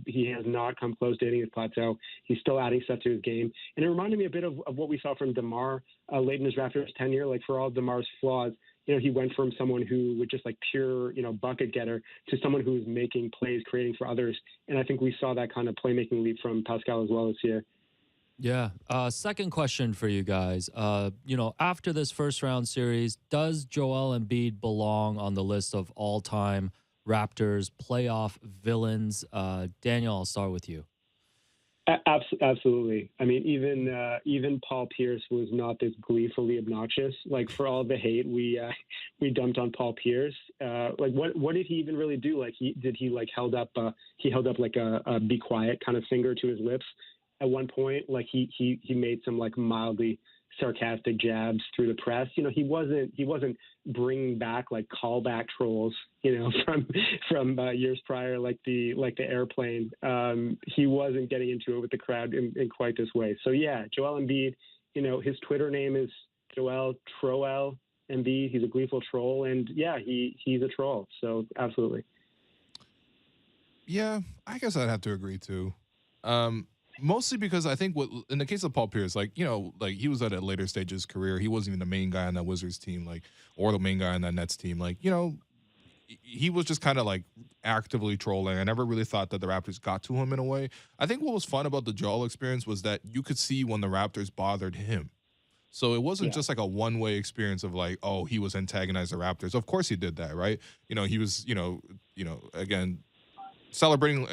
He has not come close to hitting his plateau. He's still adding stuff to his game. And it reminded me a bit of what we saw from DeMar late in his Raptors tenure. Like for all DeMar's flaws, he went from someone who was just like pure, bucket getter to someone who's making plays, creating for others. And I think we saw that kind of playmaking leap from Pascal as well this year. Yeah. Second question for you guys. After this first round series, does Joel Embiid belong on the list of all-time Raptors playoff villains? Daniel, I'll start with you. Absolutely. I mean, even Paul Pierce was not this gleefully obnoxious. Like for all the hate we dumped on Paul Pierce, like what did he even really do? Like he held up like a be quiet kind of finger to his lips at one point. Like he made some like mildly sarcastic jabs through the press. He wasn't bringing back like callback trolls, from years prior, like the airplane. He wasn't getting into it with the crowd in quite this way. So yeah, Joel Embiid, his Twitter name is Joel Troel Embiid. He's a gleeful troll, and yeah, he's a troll. So absolutely. Yeah, I guess I'd have to agree too. Mostly because I think in the case of Paul Pierce, like he was at a later stage of his career. He wasn't even the main guy on that Wizards team, or the main guy on that Nets team. He was just kind of like actively trolling. I never really thought that the Raptors got to him in a way. I think what was fun about the Joel experience was that you could see when the Raptors bothered him. So it wasn't just like a one-way experience of like, oh, he was antagonizing the Raptors. Of course he did that, right? He was, again, celebrating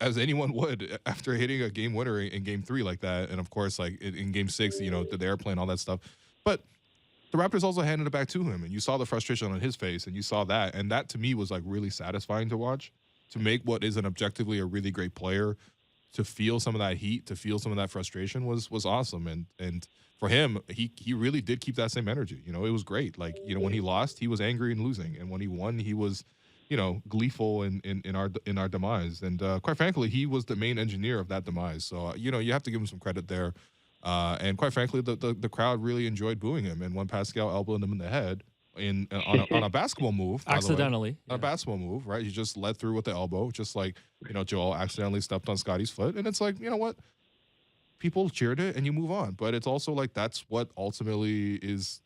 as anyone would after hitting a game winner in game 3 like that. And of course, like in game 6, the airplane, all that stuff. But the Raptors also handed it back to him, and you saw the frustration on his face, and you saw that. And that to me was like really satisfying to watch, to make what is an objectively a really great player, to feel some of that heat, to feel some of that frustration was awesome. And for him, he really did keep that same energy. It was great. Like, when he lost, he was angry and losing. And when he won, he was gleeful in our demise. And quite frankly, he was the main engineer of that demise. So, you have to give him some credit there. And quite frankly, the crowd really enjoyed booing him. And when Pascal elbowed him in the head on a basketball move, accidentally, on a basketball move, right? He just led through with the elbow, just like, Joel accidentally stepped on Scotty's foot. And it's like, you know what? People cheered it and you move on. But it's also like that's what ultimately is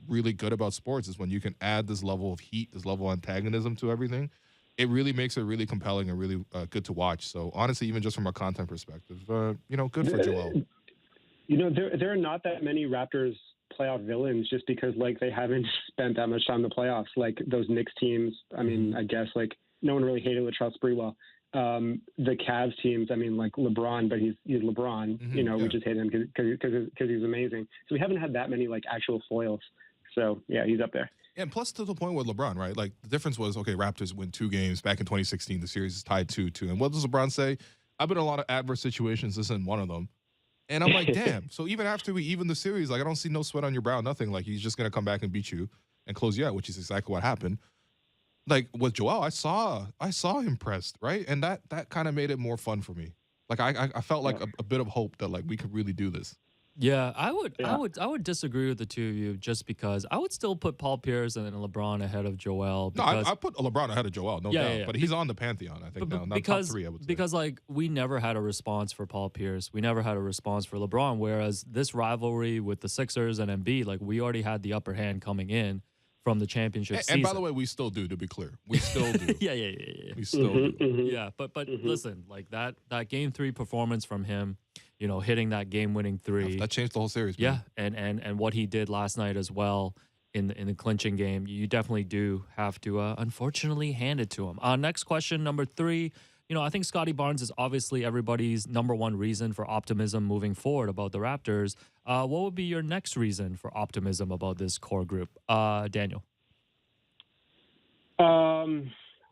really good about sports, is when you can add this level of heat, this level of antagonism to everything. It really makes it really compelling and really good to watch. So honestly, even just from a content perspective, good for Joel. There are not that many Raptors playoff villains just because like they haven't spent that much time in the playoffs. Like those Knicks teams, I mean, I guess like no one really hated Latrell Sprewell. The Cavs teams, I mean, like LeBron, but he's LeBron. We just hate him because he's amazing. So we haven't had that many like actual foils. So yeah, he's up there. Yeah, and plus to the point with LeBron, right? Like the difference was, okay, Raptors win 2 games back in 2016. The series is tied 2-2. And what does LeBron say? I've been in a lot of adverse situations. This isn't one of them. And I'm like, damn. So even after we even the series, like I don't see no sweat on your brow, nothing. Like he's just gonna come back and beat you and close you out, which is exactly what happened. Like with Joel, I saw him pressed, right? And that kind of made it more fun for me. Like I felt like a bit of hope that like we could really do this. Yeah, I would disagree with the two of you just because I would still put Paul Pierce and then LeBron ahead of Joel. No, I put LeBron ahead of Joel, no doubt. Yeah. But he's on the pantheon, I think, now. Not top 3, I would say. Because like we never had a response for Paul Pierce, we never had a response for LeBron. Whereas this rivalry with the Sixers and Embiid, like we already had the upper hand coming in from the championship season. And by the way, we still do, to be clear. We still do. Yeah. We still do. Yeah, but listen, like that Game 3 performance from him, hitting that game-winning 3. That changed the whole series, man. Yeah, and what he did last night as well in the clinching game, you definitely do have to, unfortunately, hand it to him. Next question, number 3. I think Scotty Barnes is obviously everybody's number one reason for optimism moving forward about the Raptors. What would be your next reason for optimism about this core group? Daniel.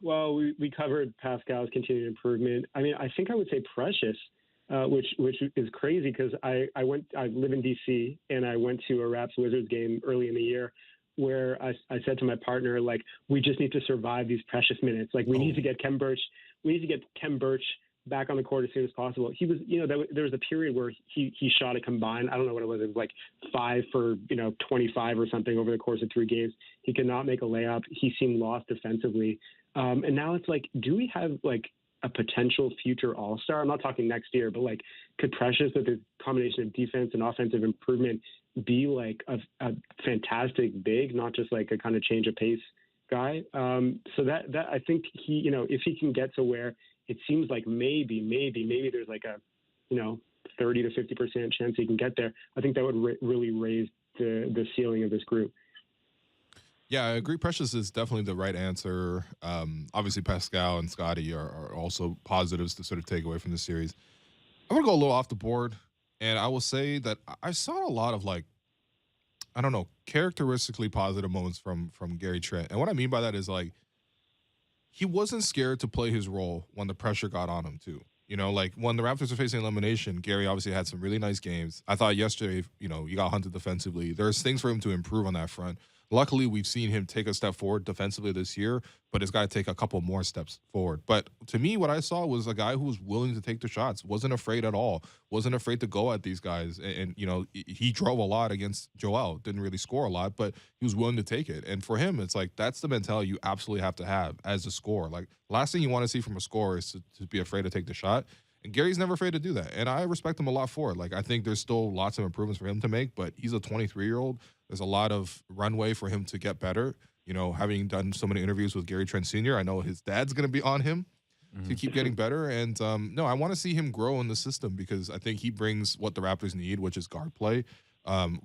Well, we covered Pascal's continued improvement. I mean, I think I would say Precious, which is crazy because I live in DC and I went to a Raps Wizards game early in the year where I said to my partner, like, we just need to survive these precious minutes. Like, we need to get Kem Birch back on the court as soon as possible. He was, there was a period where he shot a combined, I don't know what it was 5 for 25 or something over the course of 3 games. He could not make a layup. He seemed lost defensively. And now it's like, do we have like a potential future all-star? I'm not talking next year, but like, could Precious with a combination of defense and offensive improvement be like a fantastic big, not just like a kind of change of pace guy? So that I think he, if he can get to where it seems like maybe there's like a 30 to 50% chance he can get there, I think that would really raise the ceiling of this group. Yeah, I agree. Precious is definitely the right answer. Obviously, Pascal and Scotty are also positives to sort of take away from the series. I'm going to go a little off the board, and I will say that I saw a lot of, like, I don't know, characteristically positive moments from Gary Trent. And what I mean by that is, like, he wasn't scared to play his role when the pressure got on him, too. Like, when the Raptors were facing elimination, Gary obviously had some really nice games. I thought yesterday, he got hunted defensively. There's things for him to improve on that front. Luckily, we've seen him take a step forward defensively this year, but it's got to take a couple more steps forward. But to me, what I saw was a guy who was willing to take the shots, wasn't afraid at all, wasn't afraid to go at these guys. And he drove a lot against Joel, didn't really score a lot, but he was willing to take it. And for him, it's like, that's the mentality you absolutely have to have as a scorer. Like, last thing you want to see from a scorer is to be afraid to take the shot. And Gary's never afraid to do that. And I respect him a lot for it. Like, I think there's still lots of improvements for him to make, but he's a 23-year-old. There's a lot of runway for him to get better. Having done so many interviews with Gary Trent Sr., I know his dad's going to be on him to keep getting better. And, no, I want to see him grow in the system because I think he brings what the Raptors need, which is guard play,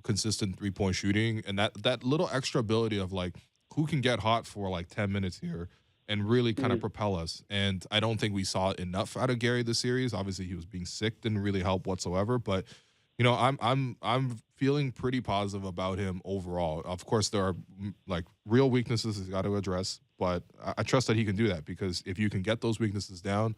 consistent three-point shooting, and that little extra ability of, like, who can get hot for, like, 10 minutes here and really kind of propel us. And I don't think we saw enough out of Gary this series. Obviously, he was being sick, didn't really help whatsoever. But, I'm feeling pretty positive about him overall. Of course, there are like real weaknesses he's got to address, but I trust that he can do that because if you can get those weaknesses down,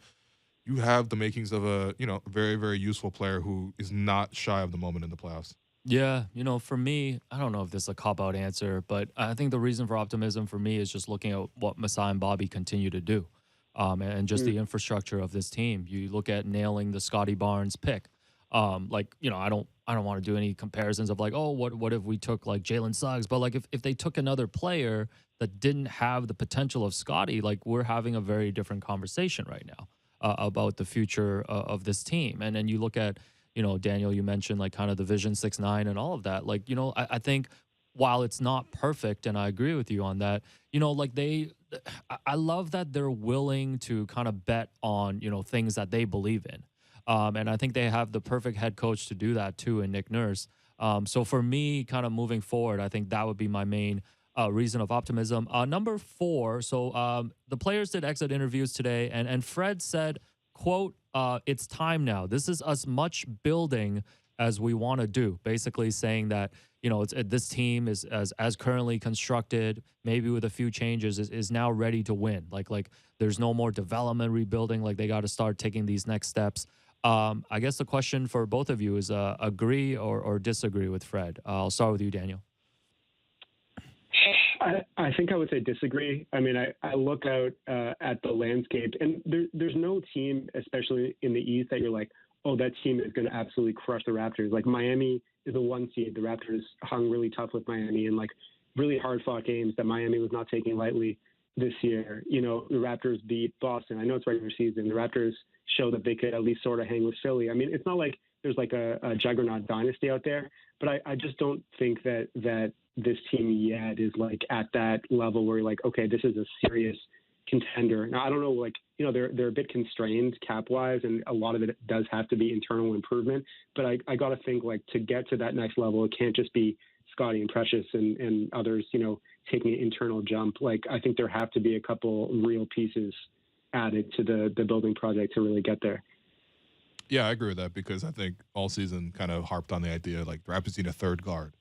you have the makings of a very, very useful player who is not shy of the moment in the playoffs. Yeah, for me, I don't know if this is a cop-out answer, but I think the reason for optimism for me is just looking at what Masai and Bobby continue to do, and just the infrastructure of this team. You look at nailing the Scotty Barnes pick. I don't want to do any comparisons of like, oh, what if we took like Jalen Suggs? But like if they took another player that didn't have the potential of Scotty, like we're having a very different conversation right now about the future of this team. And then you look at, Daniel, you mentioned like kind of the Vision 6-9 and all of that. Like, I think while it's not perfect, and I agree with you on that, I love that they're willing to kind of bet on, things that they believe in. And I think they have the perfect head coach to do that too in Nick Nurse. So for me, kind of moving forward, I think that would be my main reason of optimism. Number 4, so the players did exit interviews today, and Fred said, quote, it's time now. This is as much building as we want to do. Basically saying that, this team is as currently constructed, maybe with a few changes, is now ready to win. Like there's no more development rebuilding. Like they got to start taking these next steps. I guess the question for both of you is agree or disagree with Fred. I'll start with you, Daniel. I think I would say disagree. I mean, I look out at the landscape, and there's no team, especially in the East, that you're like, oh, that team is going to absolutely crush the Raptors. Like Miami is the 1 seed. The Raptors hung really tough with Miami and like really hard-fought games that Miami was not taking lightly this year. The Raptors beat Boston. I know it's regular season. The Raptors show that they could at least sort of hang with Philly. I mean, it's not like there's like a juggernaut dynasty out there, but I just don't think that this team yet is like at that level where you're like, okay, this is a serious contender. Now, I don't know, like, they're a bit constrained cap wise, and a lot of it does have to be internal improvement, but I got to think like to get to that next level, it can't just be Scotty and Precious and others, taking an internal jump. Like, I think there have to be a couple real pieces added to the building project to really get there. Yeah, I agree with that because I think all season kind of harped on the idea like the Raptors need a third guard.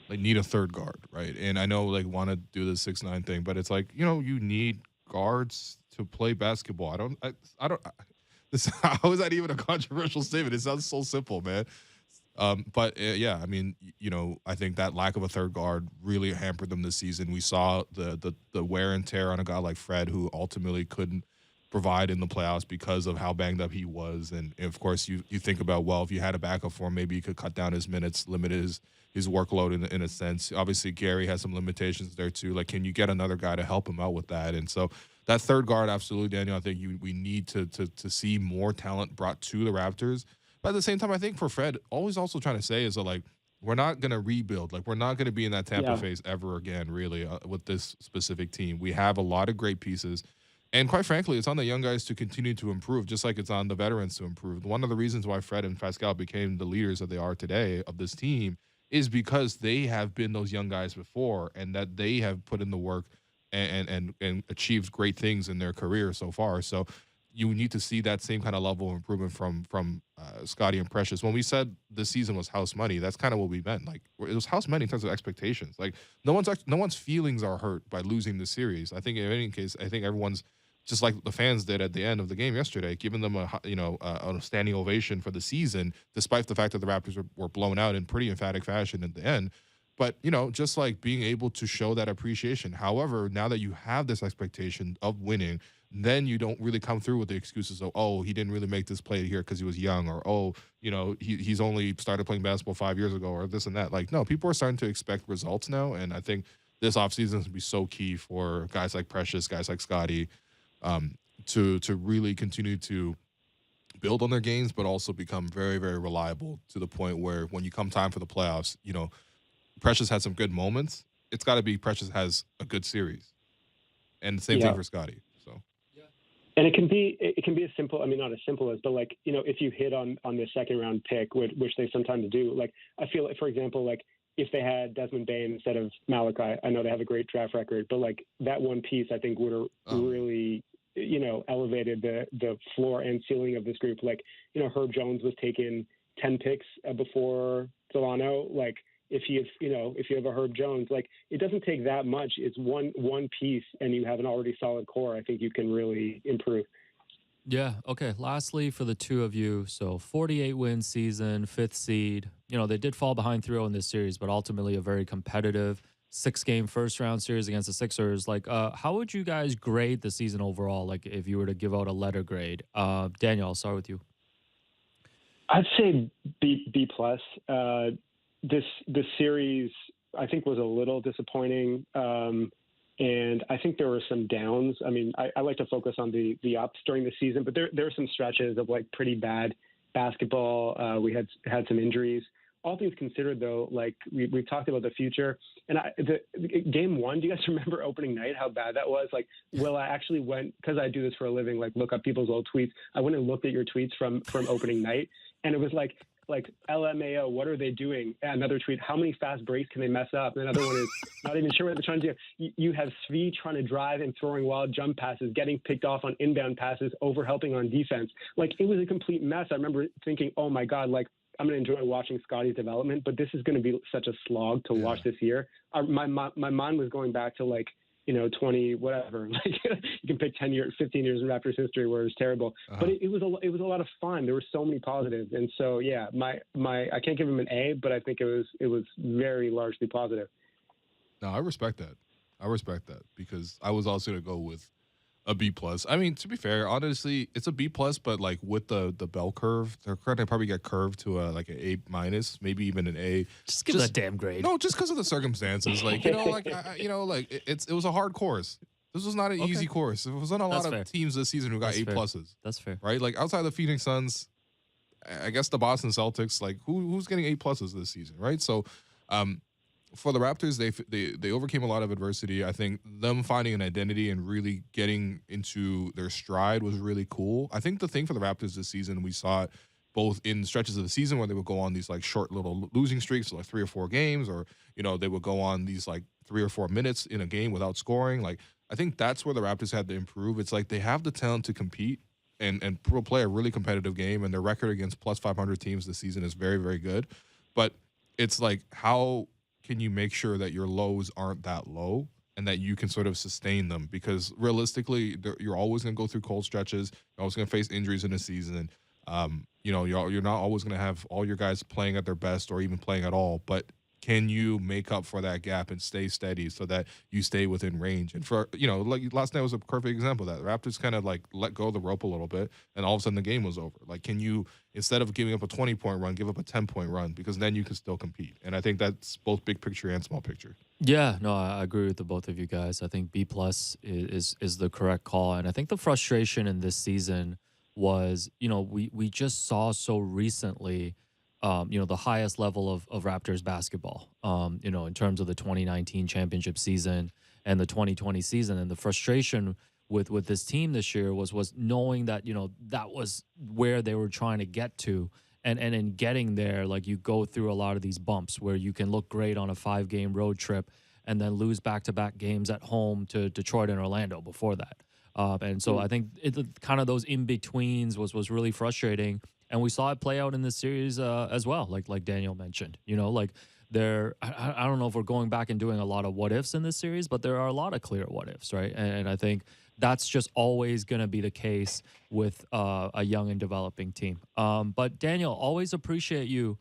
They need a third guard, right? And I know like want to do the 6-9 thing, but it's like, you need guards to play basketball. I don't. How is that even a controversial statement? It sounds so simple, man. But yeah, I mean, I think that lack of a third guard really hampered them this season. We saw the wear and tear on a guy like Fred, who ultimately couldn't provide in the playoffs because of how banged up he was. And of course, you think about, well, if you had a backup for him, maybe you could cut down his minutes, limit his workload in a sense. Obviously, Gary has some limitations there too. Like, can you get another guy to help him out with that? And so that third guard, absolutely, Daniel. I think we need to see more talent brought to the Raptors. But at the same time, I think for Fred, always also trying to say is that, like, we're not going to rebuild. Like, we're not going to be in that Tampa phase ever again, really, with this specific team. We have a lot of great pieces. And quite frankly, it's on the young guys to continue to improve, just like it's on the veterans to improve. One of the reasons why Fred and Pascal became the leaders that they are today of this team is because they have been those young guys before, and that they have put in the work and achieved great things in their career so far. So you need to see that same kind of level of improvement from Scotty and Precious. When we said this season was house money, that's kind of what we meant. Like, it was house money in terms of expectations. Like, no one's feelings are hurt by losing the series. I think in any case, I think everyone's just like the fans did at the end of the game yesterday, giving them a standing ovation for the season, despite the fact that the Raptors were blown out in pretty emphatic fashion at the end. But, just like being able to show that appreciation. However, now that you have this expectation of winning, then you don't really come through with the excuses of, oh, he didn't really make this play here because he was young, or, oh, he's only started playing basketball 5 years ago, or this and that. Like, no, people are starting to expect results now. And I think this offseason is going to be so key for guys like Precious, guys like Scotty, to really continue to build on their games, but also become very, very reliable to the point where when you come time for the playoffs, Precious had some good moments. It's got to be Precious has a good series, and the same thing for Scotty. So, and it can be as simple. I mean, not as simple as, but like, if you hit on the second round pick, which they sometimes do. Like, I feel like, for example, like if they had Desmond Bane instead of Malachi, I know they have a great draft record, but like that one piece, I think would have really, elevated the floor and ceiling of this group. Like, Herb Jones was taken 10 picks before Toronto. Like, if you have a Herb Jones, like, it doesn't take that much. It's one piece, and you have an already solid core. I think you can really improve. Yeah. Okay. Lastly, for the two of you, so 48-win season, 5th seed. They did fall behind 3-0 in this series, but ultimately a very competitive 6-game first-round series against the Sixers. Like, how would you guys grade the season overall? Like, if you were to give out a letter grade, Daniel, I'll start with you. I'd say B plus. This series, I think, was a little disappointing, and I think there were some downs. I mean, I like to focus on the ups during the season, but there are some stretches of like pretty bad basketball. We had some injuries. All things considered, though, like we've talked about the future, and the game one. Do you guys remember opening night? How bad that was? Like, I actually went, because I do this for a living, like look up people's old tweets. I went and looked at your tweets from opening night, and it was like LMAO, what are they doing? Another tweet, how many fast breaks can they mess up? And another one is not even sure what they're trying to do. You have Svi trying to drive and throwing wild jump passes, getting picked off on inbound passes, over-helping on defense. Like, it was a complete mess. I remember thinking, oh my God, like, I'm going to enjoy watching Scotty's development, but this is going to be such a slog to watch this year. My mind was going back to, like, 20, whatever. Like, you can pick 10 years, 15 years in Raptors history where it was terrible, but it was a lot of fun. There were so many positives, and so yeah, I can't give him an A, but I think it was very largely positive. No, I respect that because I was also going to go with a B plus. I mean, to be fair, honestly, it's a B plus, but like with the bell curve, they're going to probably get curved to an A minus, maybe even an A. Just give it a damn grade. No, just because of the circumstances. Like, it was a hard course. This was not an easy course. There wasn't a lot of teams this season who got A pluses. That's fair. Right? Like, outside the Phoenix Suns, I guess the Boston Celtics, like, who's getting A pluses this season, right? So, for the Raptors, they overcame a lot of adversity. I think them finding an identity and really getting into their stride was really cool. I think the thing for the Raptors this season, we saw it both in stretches of the season where they would go on these like short little losing streaks, like 3 or 4 games, or they would go on these like 3 or 4 minutes in a game without scoring. Like, I think that's where the Raptors had to improve. It's like they have the talent to compete and play a really competitive game, and their record against plus 500 teams this season is very, very good. But it's like, how can you make sure that your lows aren't that low and that you can sort of sustain them, because realistically you're always going to go through cold stretches. You're always going to face injuries in a season. You're not always going to have all your guys playing at their best or even playing at all, but can you make up for that gap and stay steady so that you stay within range? And for, like last night was a perfect example of that. The Raptors kind of like let go of the rope a little bit, and all of a sudden the game was over. Like, can you, instead of giving up a 20-point run, give up a 10-point run, because then you can still compete. And I think that's both big picture and small picture. Yeah, no, I agree with the both of you guys. I think B plus is the correct call, and I think the frustration in this season was, we just saw so recently, the highest level of Raptors basketball, in terms of the 2019 championship season and the 2020 season, and the frustration with this team this year was knowing that that was where they were trying to get to. And in getting there, like, you go through a lot of these bumps where you can look great on a 5-game road trip and then lose back-to-back games at home to Detroit and Orlando before that. And so I think kind of those in-betweens was really frustrating. And we saw it play out in this series as well, like Daniel mentioned. Like, I don't know if we're going back and doing a lot of what-ifs in this series, but there are a lot of clear what-ifs, right? And I think that's just always going to be the case with a young and developing team. But Daniel, always appreciate you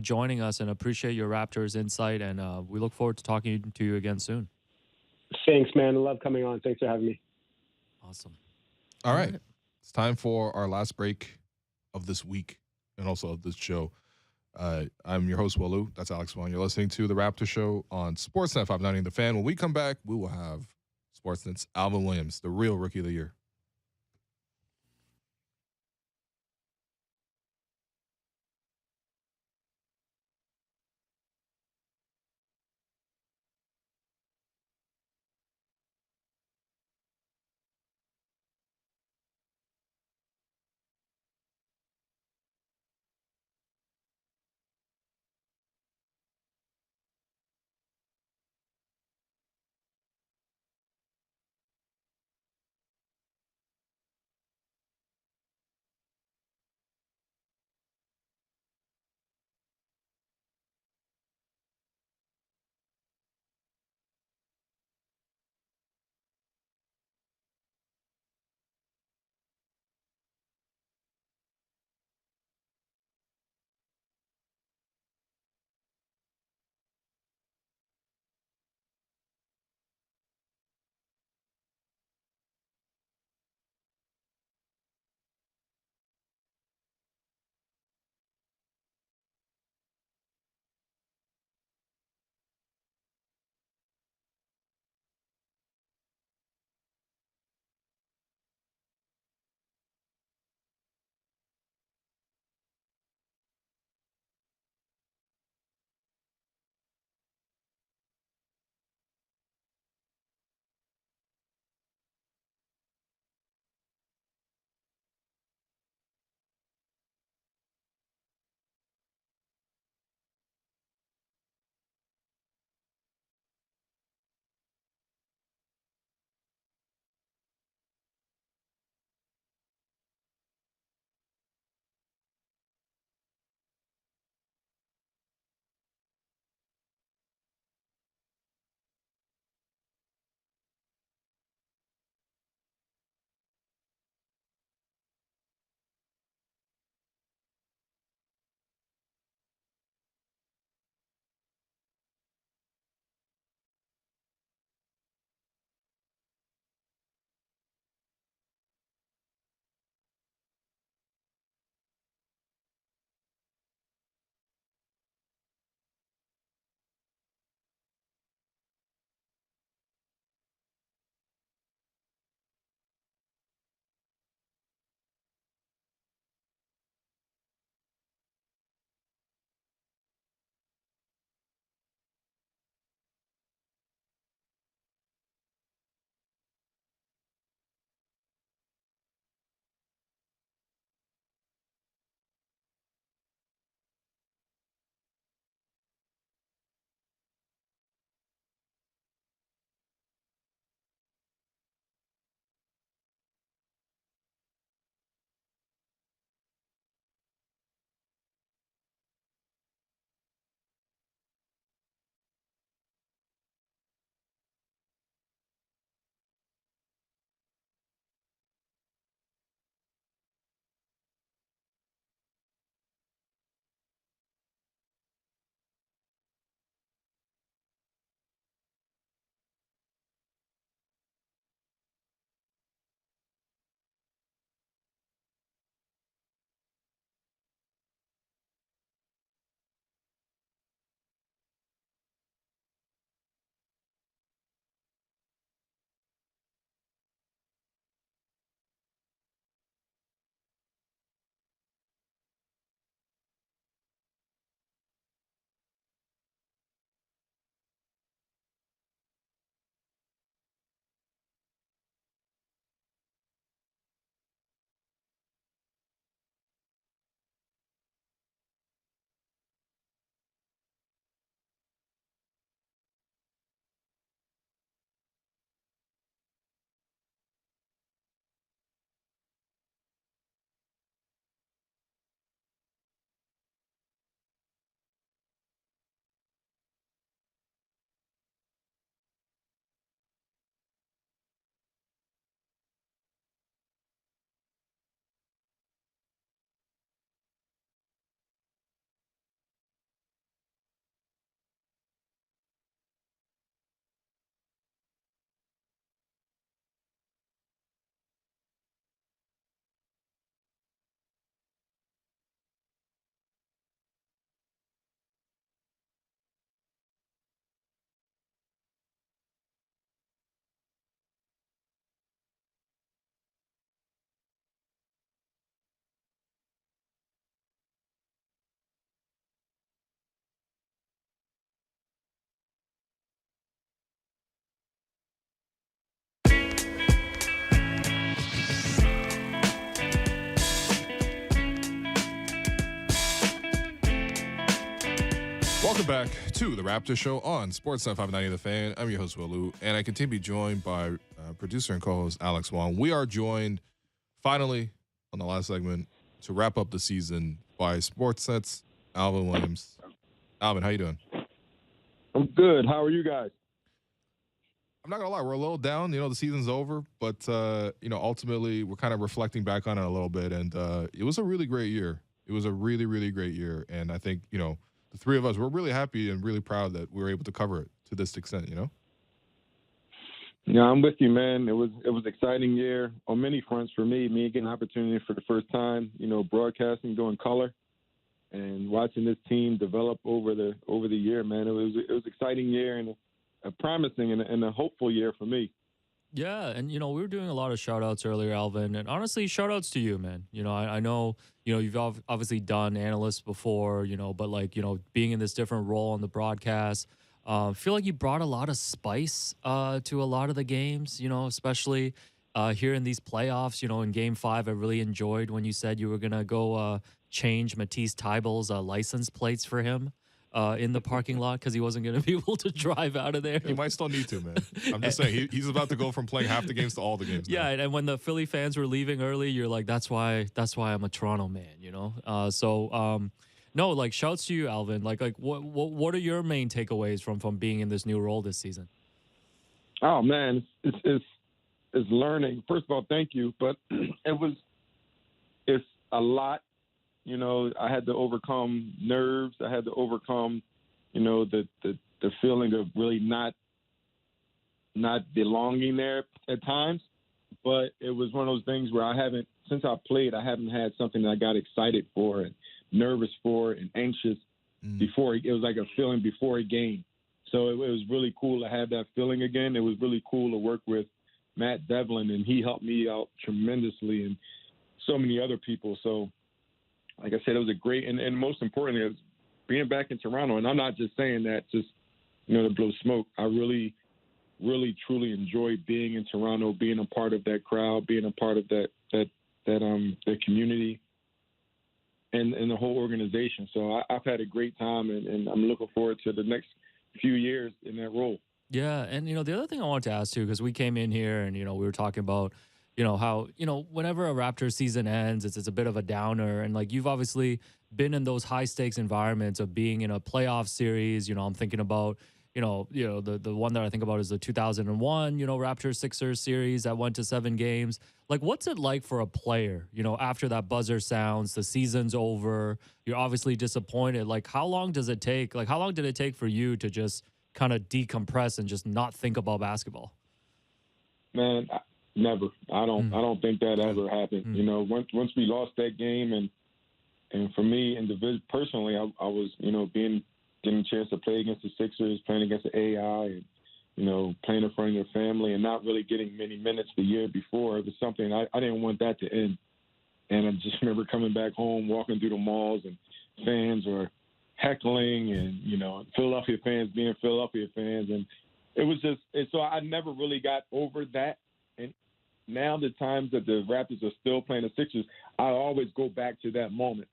joining us, and appreciate your Raptors insight. And we look forward to talking to you again soon. Thanks, man. I love coming on. Thanks for having me. Awesome. All right. It's time for our last break of this week and also of this show. I'm your host, Walu. That's Alex Wong. You're listening to The Raptors Show on Sportsnet 590 The Fan. When we come back, we will have Sportsnet's Alvin Williams, the real Rookie of the Year. Welcome back to the Raptors Show on Sportsnet 590 The Fan. I'm your host, Will Lou, and I continue to be joined by producer and co-host Alex Wong. We are joined finally on the last segment to wrap up the season by Sportsnet's Alvin Williams. Alvin, how you doing? I'm good. How are you guys? I'm not gonna lie, we're a little down. The season's over, but ultimately we're kind of reflecting back on it a little bit, and it was a really great year. It was a really, really great year, and I think the three of us, we're really happy and really proud that we were able to cover it to this extent. Yeah, I'm with you, man. It was an exciting year on many fronts for me. Me getting an opportunity for the first time, broadcasting, doing color, and watching this team develop over the year, man. It was an exciting year and a promising and a hopeful year for me. Yeah, and we were doing a lot of shout outs earlier, Alvin, and honestly, shout outs to you, man. I know, you've obviously done analysts before, but being in this different role on the broadcast, I feel like you brought a lot of spice to a lot of the games, especially here in these playoffs. In Game 5, I really enjoyed when you said you were going to go change Matisse Thybulle's license plates for him in the parking lot because he wasn't going to be able to drive out of there. He might still need to, man. I'm just saying, he's about to go from playing half the games to all the games now. Yeah, and when the Philly fans were leaving early, you're like, that's why I'm a Toronto man, No, shouts to you, Alvin. What are your main takeaways from being in this new role this season? Oh man, it's learning. First of all, thank you, but it's a lot. I had to overcome nerves. I had to overcome, the feeling of really not belonging there at times. But it was one of those things where since I played, I haven't had something that I got excited for and nervous for and anxious before. It was like a feeling before a game. So it was really cool to have that feeling again. It was really cool to work with Matt Devlin, and he helped me out tremendously, and so many other people. So, like I said, it was a great, and most importantly, it was being back in Toronto. And I'm not just saying that just, to blow smoke. I really, really, truly enjoyed being in Toronto, being a part of that crowd, being a part of that community and the whole organization. So I've had a great time, and I'm looking forward to the next few years in that role. Yeah, and the other thing I wanted to ask too, because we came in here and we were talking about how whenever a Raptors season ends, it's a bit of a downer, and you've obviously been in those high stakes environments of being in a playoff series. I'm thinking about the one that I think about is the 2001 Raptors Sixers series that went to 7 games. What's it like for a player after that buzzer sounds, the season's over, you're obviously disappointed. How long does it take? How long did it take for you to just kind of decompress and just not think about basketball? Man, never. I don't think that ever happened. Once we lost that game, and for me personally, I was getting a chance to play against the Sixers, playing against the AI, and playing in front of your family, and not really getting many minutes the year before. It was something I didn't want that to end. And I just remember coming back home, walking through the malls, and fans were heckling, and Philadelphia fans being Philadelphia fans, and it was just. And so I never really got over that. And now the times that the Raptors are still playing the Sixers, I always go back to that moment.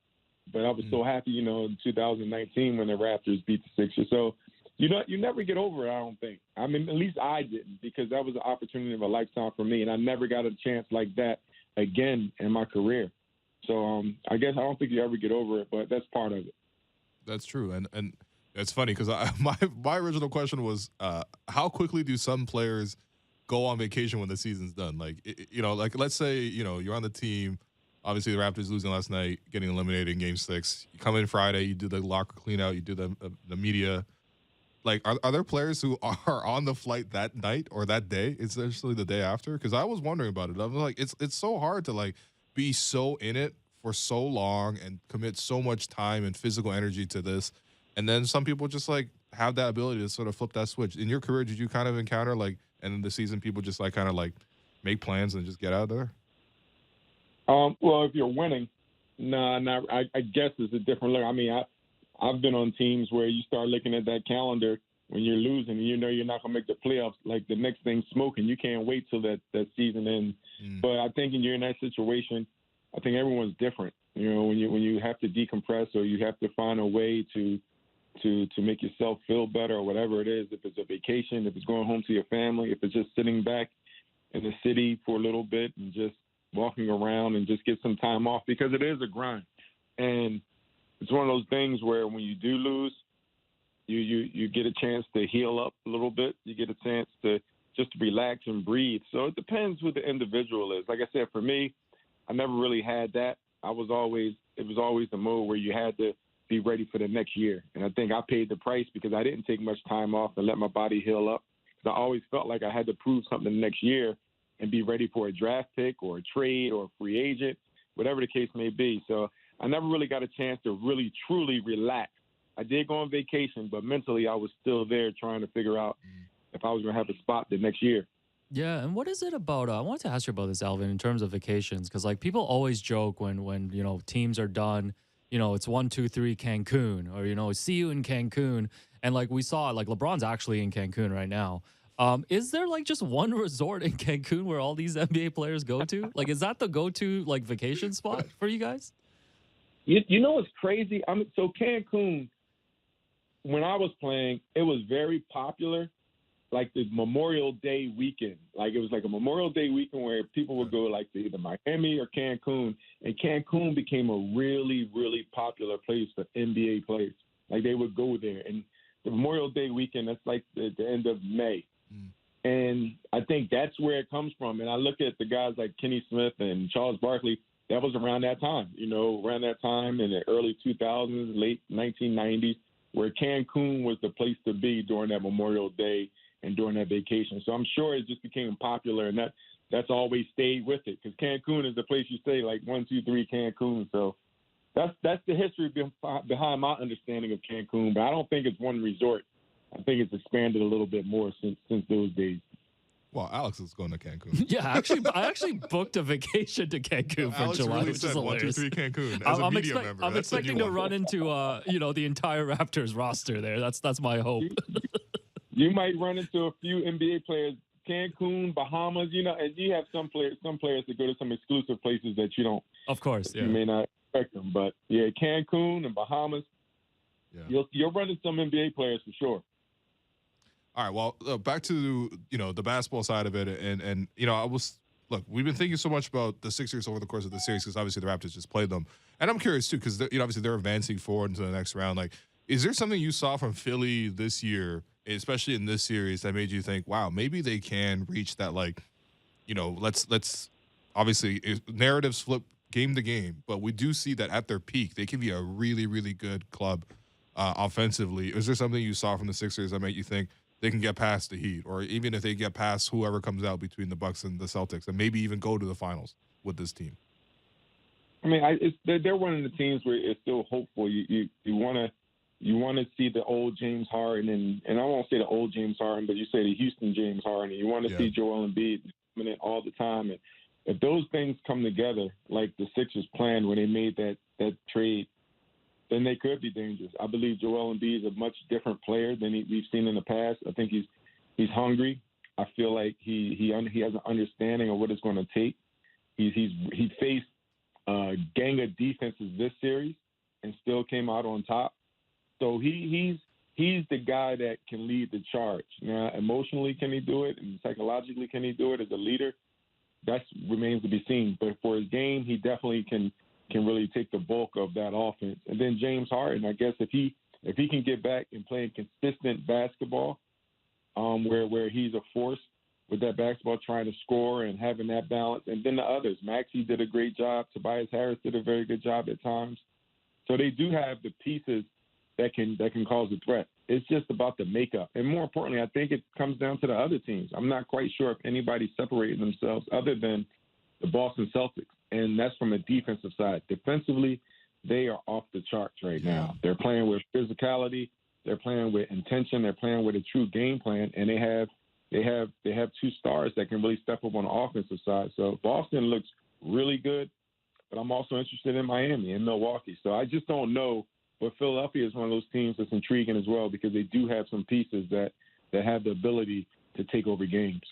But I was so happy, in 2019 when the Raptors beat the Sixers. So, you never get over it, I don't think. I mean, at least I didn't, because that was an opportunity of a lifetime for me, and I never got a chance like that again in my career. So I guess I don't think you ever get over it, but that's part of it. That's true, and it's funny because my original question was how quickly do some players go on vacation when the season's done? Let's say you're on the team. Obviously, the Raptors losing last night, getting eliminated in Game 6. You come in Friday, you do the locker clean out, you do the media. Are there players who are on the flight that night or that day, essentially the day after? Because I was wondering about it. I was like, it's so hard to be so in it for so long and commit so much time and physical energy to this, and then some people just have that ability to sort of flip that switch. In your career, did you kind of encounter and in the season people just make plans and just get out of there? Well, if you're winning, I guess it's a different look. I mean, I've been on teams where you start looking at that calendar when you're losing and you're not going to make the playoffs. The next thing's smoking. You can't wait till that season ends. But I think when you're in that situation, I think everyone's different. When you have to decompress or you have to find a way to to make yourself feel better or whatever it is. If it's a vacation, if it's going home to your family, if it's just sitting back in the city for a little bit and just walking around and just get some time off, because it is a grind. And it's one of those things where when you do lose, you get a chance to heal up a little bit. You get a chance to just relax and breathe. So it depends who the individual is. Like I said, for me, I never really had that. It was always the mode where you had to be ready for the next year. And I think I paid the price because I didn't take much time off and let my body heal up. Because I always felt like I had to prove something the next year and be ready for a draft pick or a trade or a free agent, whatever the case may be. So I never really got a chance to really, truly relax. I did go on vacation, but mentally I was still there trying to figure out if I was going to have a spot the next year. Yeah, and what is it about? I wanted to ask you about this, Alvin, in terms of vacations, because like people always joke when teams are done, it's 1, 2, 3 Cancun, or see you in Cancun, and like we saw, like LeBron's actually in Cancun right now. Is there like just one resort in Cancun where all these NBA players go to? Like, is that the go-to like vacation spot for you guys? You know what's crazy? So Cancun, when I was playing, it was very popular. Like the Memorial Day weekend. Like it was like a Memorial Day weekend where people would go like to either Miami or Cancun. And Cancun became a really, really popular place for NBA players. Like they would go there. And the Memorial Day weekend, that's like the end of May. And I think that's where it comes from. And I look at the guys like Kenny Smith and Charles Barkley. That was around that time, around that time in the early 2000s, late 1990s, where Cancun was the place to be during that Memorial Day and during that vacation. So I'm sure it just became popular, and that's always stayed with it, because Cancun is the place you say, like 1, 2, 3 Cancun. So that's the history behind my understanding of Cancun, but I don't think it's one resort. I think it's expanded a little bit more since those days. Well, Alex is going to Cancun. Yeah, I actually booked a vacation to Cancun for Alex July, really which said is hilarious. 1, 2, 3 Cancun as a media member. I'm expecting to run into the entire Raptors roster there. That's my hope. You might run into a few NBA players, Cancun, Bahamas, and you have some players that go to some exclusive places that you don't. Of course, yeah. You may not expect them, but yeah, Cancun and Bahamas, you'll run into some NBA players for sure. All right, well, back to the basketball side of it, and we've been thinking so much about the Sixers over the course of the series because obviously the Raptors just played them, and I'm curious too because obviously they're advancing forward into the next round. Like, is there something you saw from Philly this year, especially in this series, that made you think, wow, maybe they can reach that, like, let's obviously narratives flip game to game, but we do see that at their peak they can be a really, really good club offensively. Is there something you saw from the Sixers that made you think they can get past the Heat, or even if they get past whoever comes out between the Bucks and the Celtics, and maybe even go to the finals with this team? I mean, they're one of the teams where it's still hopeful. You want to see the old James Harden, and I won't say the old James Harden, but you say the Houston James Harden. You want to see Joel Embiid dominant all the time, and if those things come together like the Sixers planned when they made that trade, then they could be dangerous. I believe Joel Embiid is a much different player than we've seen in the past. I think he's hungry. I feel like he has an understanding of what it's going to take. He faced a gang of defenses this series and still came out on top. So he's the guy that can lead the charge. Now, emotionally, can he do it? And psychologically, can he do it as a leader? That remains to be seen. But for his game, he definitely can really take the bulk of that offense. And then James Harden, I guess if he can get back and playing consistent basketball, where he's a force with that basketball, trying to score and having that balance. And then the others, Maxey did a great job. Tobias Harris did a very good job at times. So they do have the pieces that can cause a threat. It's just about the makeup. And more importantly, I think it comes down to the other teams. I'm not quite sure if anybody separated themselves other than the Boston Celtics. And that's from a defensive side. Defensively, they are off the charts right now. They're playing with physicality. They're playing with intention. They're playing with a true game plan. And they have two stars that can really step up on the offensive side. So Boston looks really good, but I'm also interested in Miami and Milwaukee. So I just don't know. But Philadelphia is one of those teams that's intriguing as well because they do have some pieces that have the ability to take over games.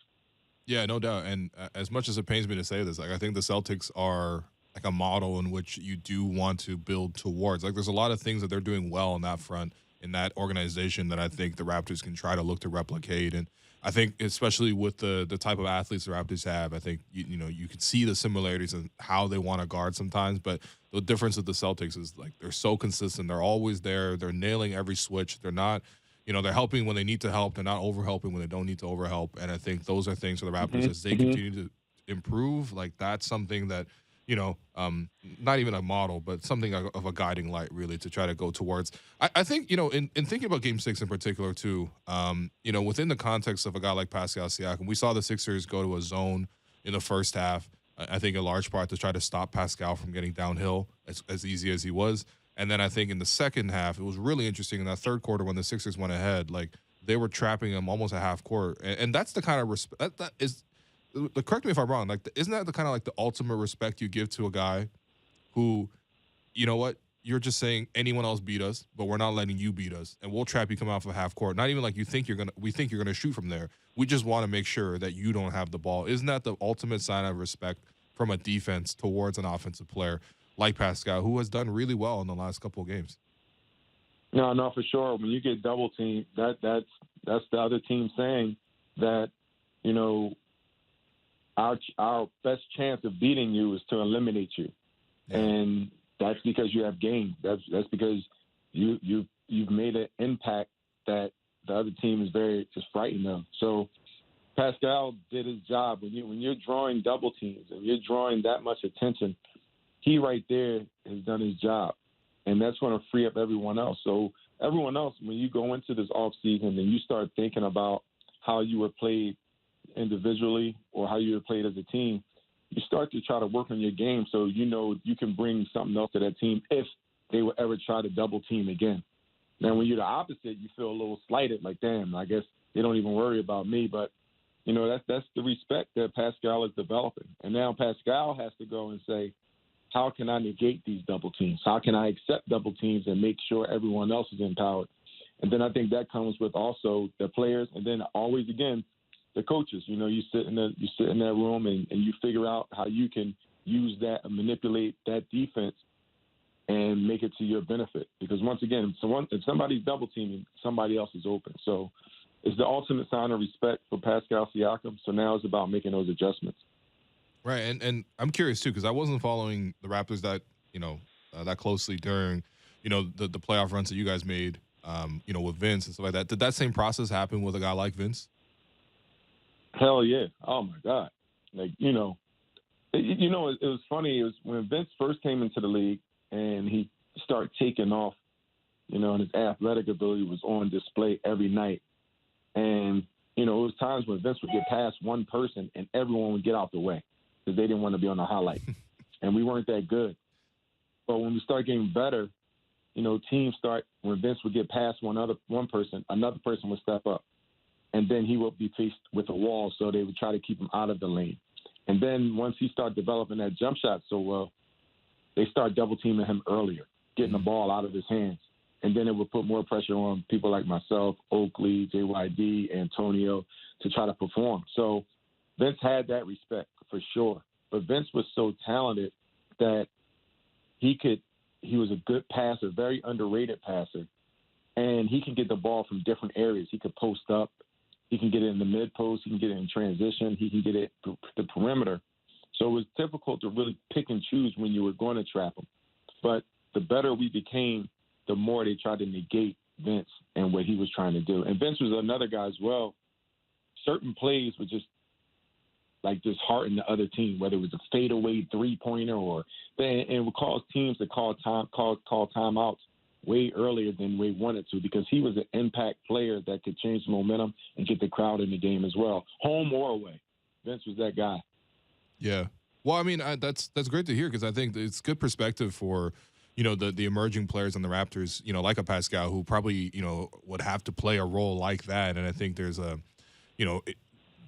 Yeah, no doubt. And as much as it pains me to say this, like, I think the Celtics are like a model in which you do want to build towards. Like, there's a lot of things that they're doing well on that front in that organization that I think the Raptors can try to look to replicate. And I think especially with the type of athletes the Raptors have, I think you can see the similarities in how they want to guard sometimes. But the difference with the Celtics is like they're so consistent. They're always there. They're nailing every switch. They're not, they're helping when they need to help. They're not overhelping when they don't need to overhelp. And I think those are things for the Raptors as they continue to improve. Like that's something that, not even a model, but something of a guiding light, really, to try to go towards. I think, in thinking about Game 6 in particular, too, within the context of a guy like Pascal Siakam, we saw the Sixers go to a zone in the first half, I think in large part to try to stop Pascal from getting downhill as easy as he was. And then I think in the second half, it was really interesting in that third quarter when the Sixers went ahead, like they were trapping him almost a half court. And that's the kind of respect that is. Correct me if I'm wrong. Like, isn't that the kind of like the ultimate respect you give to a guy who, you know what, you're just saying anyone else beat us, but we're not letting you beat us, and we'll trap you coming off of half court. Not even like we think you're gonna shoot from there. We just want to make sure that you don't have the ball. Isn't that the ultimate sign of respect from a defense towards an offensive player like Pascal, who has done really well in the last couple of games? No, for sure. When you get double teamed, that's the other team saying that, our best chance of beating you is to eliminate you, and that's because you have game. That's because you've made an impact that the other team is very just frightened of. So Pascal did his job. When you're drawing double teams and you're drawing that much attention, he right there has done his job, and that's going to free up everyone else. So everyone else, when you go into this off season and you start thinking about how you were played individually or how you were played as a team, you start to try to work on your game so you can bring something else to that team if they would ever try to double team again. Now, when you're the opposite, you feel a little slighted, like, damn, I guess they don't even worry about me. But, that's the respect that Pascal is developing. And now Pascal has to go and say, how can I negate these double teams? How can I accept double teams and make sure everyone else is empowered? And then I think that comes with also the players, and then always, again, the coaches. You sit in that room and you figure out how you can use that and manipulate that defense and make it to your benefit. Because once again, if somebody's double teaming, somebody else is open. So it's the ultimate sign of respect for Pascal Siakam. So now it's about making those adjustments. Right, and I'm curious too, because I wasn't following the Raptors that that closely during the playoff runs that you guys made with Vince and stuff like that. Did that same process happen with a guy like Vince? Hell yeah! Oh my God! Like it was funny. It was when Vince first came into the league and he started taking off, and his athletic ability was on display every night. And it was times when Vince would get past one person and everyone would get out the way because they didn't want to be on the highlight, and we weren't that good. But when we start getting better, teams when Vince would get past one person, another person would step up. And then he would be faced with a wall, so they would try to keep him out of the lane. And then once he started developing that jump shot so well, they start double teaming him earlier, getting the ball out of his hands. And then it would put more pressure on people like myself, Oakley, JYD, Antonio, to try to perform. So Vince had that respect for sure. But Vince was so talented that he was a good passer, very underrated passer. And he can get the ball from different areas. He could post up. He can get it in the mid post. He can get it in transition. He can get it to the perimeter. So it was difficult to really pick and choose when you were going to trap him. But the better we became, the more they tried to negate Vince and what he was trying to do. And Vince was another guy as well. Certain plays would just hearten the other team, whether it was a fadeaway three-pointer and it would cause teams to call timeouts way earlier than we wanted to, because he was an impact player that could change the momentum and get the crowd in the game as well, home or away. Vince was that guy. Yeah. Well, I mean, that's great to hear, because I think it's good perspective for, the emerging players on the Raptors, like a Pascal, who probably, would have to play a role like that. And I think there's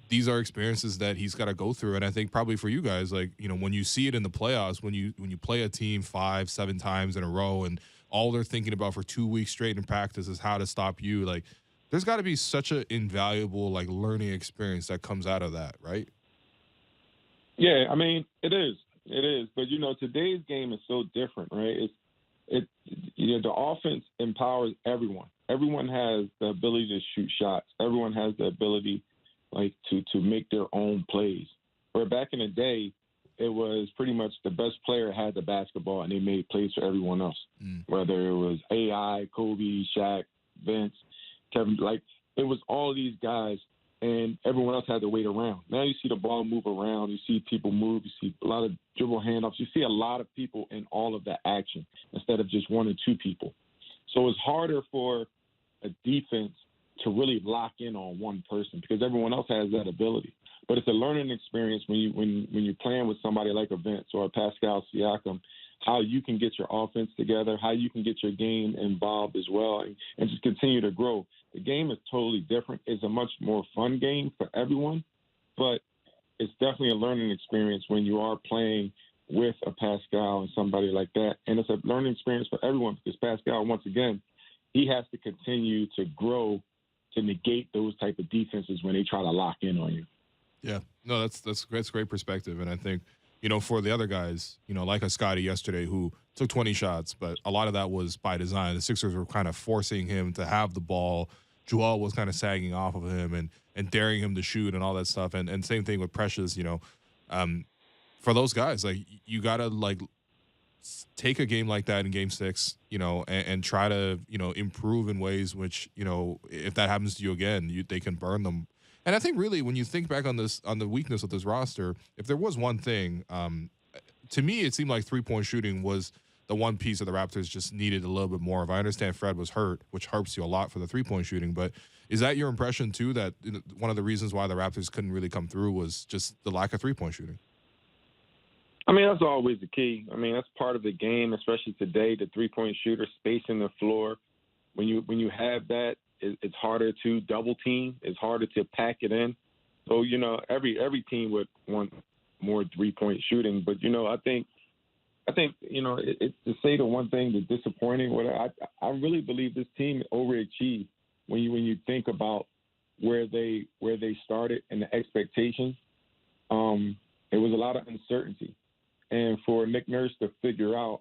these are experiences that he's got to go through. And I think probably for you guys, like, when you see it in the playoffs, when you play a team 5-7 times in a row and all they're thinking about for 2 weeks straight in practice is how to stop you, like, there's got to be such an invaluable, like, learning experience that comes out of that, right? Yeah, I mean, it is. But, today's game is so different, right? the offense empowers everyone. Everyone has the ability to shoot shots. Everyone has the ability, to make their own plays. Where back in the day, it was pretty much the best player had the basketball and they made plays for everyone else. Whether it was AI, Kobe, Shaq, Vince, Kevin, it was all these guys, and everyone else had to wait around. Now you see the ball move around. You see people move. You see a lot of dribble handoffs. You see a lot of people in all of that action instead of just one or two people. So it's harder for a defense to really lock in on one person because everyone else has that ability. But it's a learning experience when you're playing with somebody like a Vince or a Pascal Siakam, how you can get your offense together, how you can get your game involved as well, and just continue to grow. The game is totally different. It's a much more fun game for everyone, but it's definitely a learning experience when you are playing with a Pascal and somebody like that. And it's a learning experience for everyone because Pascal, once again, he has to continue to grow to negate those type of defenses when they try to lock in on you. Yeah, no, that's great perspective. And I think, for the other guys, like a Scotty yesterday who took 20 shots, but a lot of that was by design. The Sixers were kind of forcing him to have the ball. Joel was kind of sagging off of him and daring him to shoot and all that stuff. And same thing with Precious, for those guys, you got to, take a game like that in Game 6, and try to, improve in ways which, if that happens to you again, they can burn them. And I think really when you think back on the weakness of this roster, if there was one thing, to me it seemed like three-point shooting was the one piece that the Raptors just needed a little bit more of. I understand Fred was hurt, which hurts you a lot for the three-point shooting, but is that your impression too, that one of the reasons why the Raptors couldn't really come through was just the lack of three-point shooting? I mean, that's always the key. I mean, that's part of the game, especially today, the three-point shooter, spacing the floor. When you have that, it's harder to double team. It's harder to pack it in. So, every team would want more three-point shooting. But, I think it's to say the one thing that's disappointing. I really believe this team overachieved when you think about where they started and the expectations. It was a lot of uncertainty. And for Nick Nurse to figure out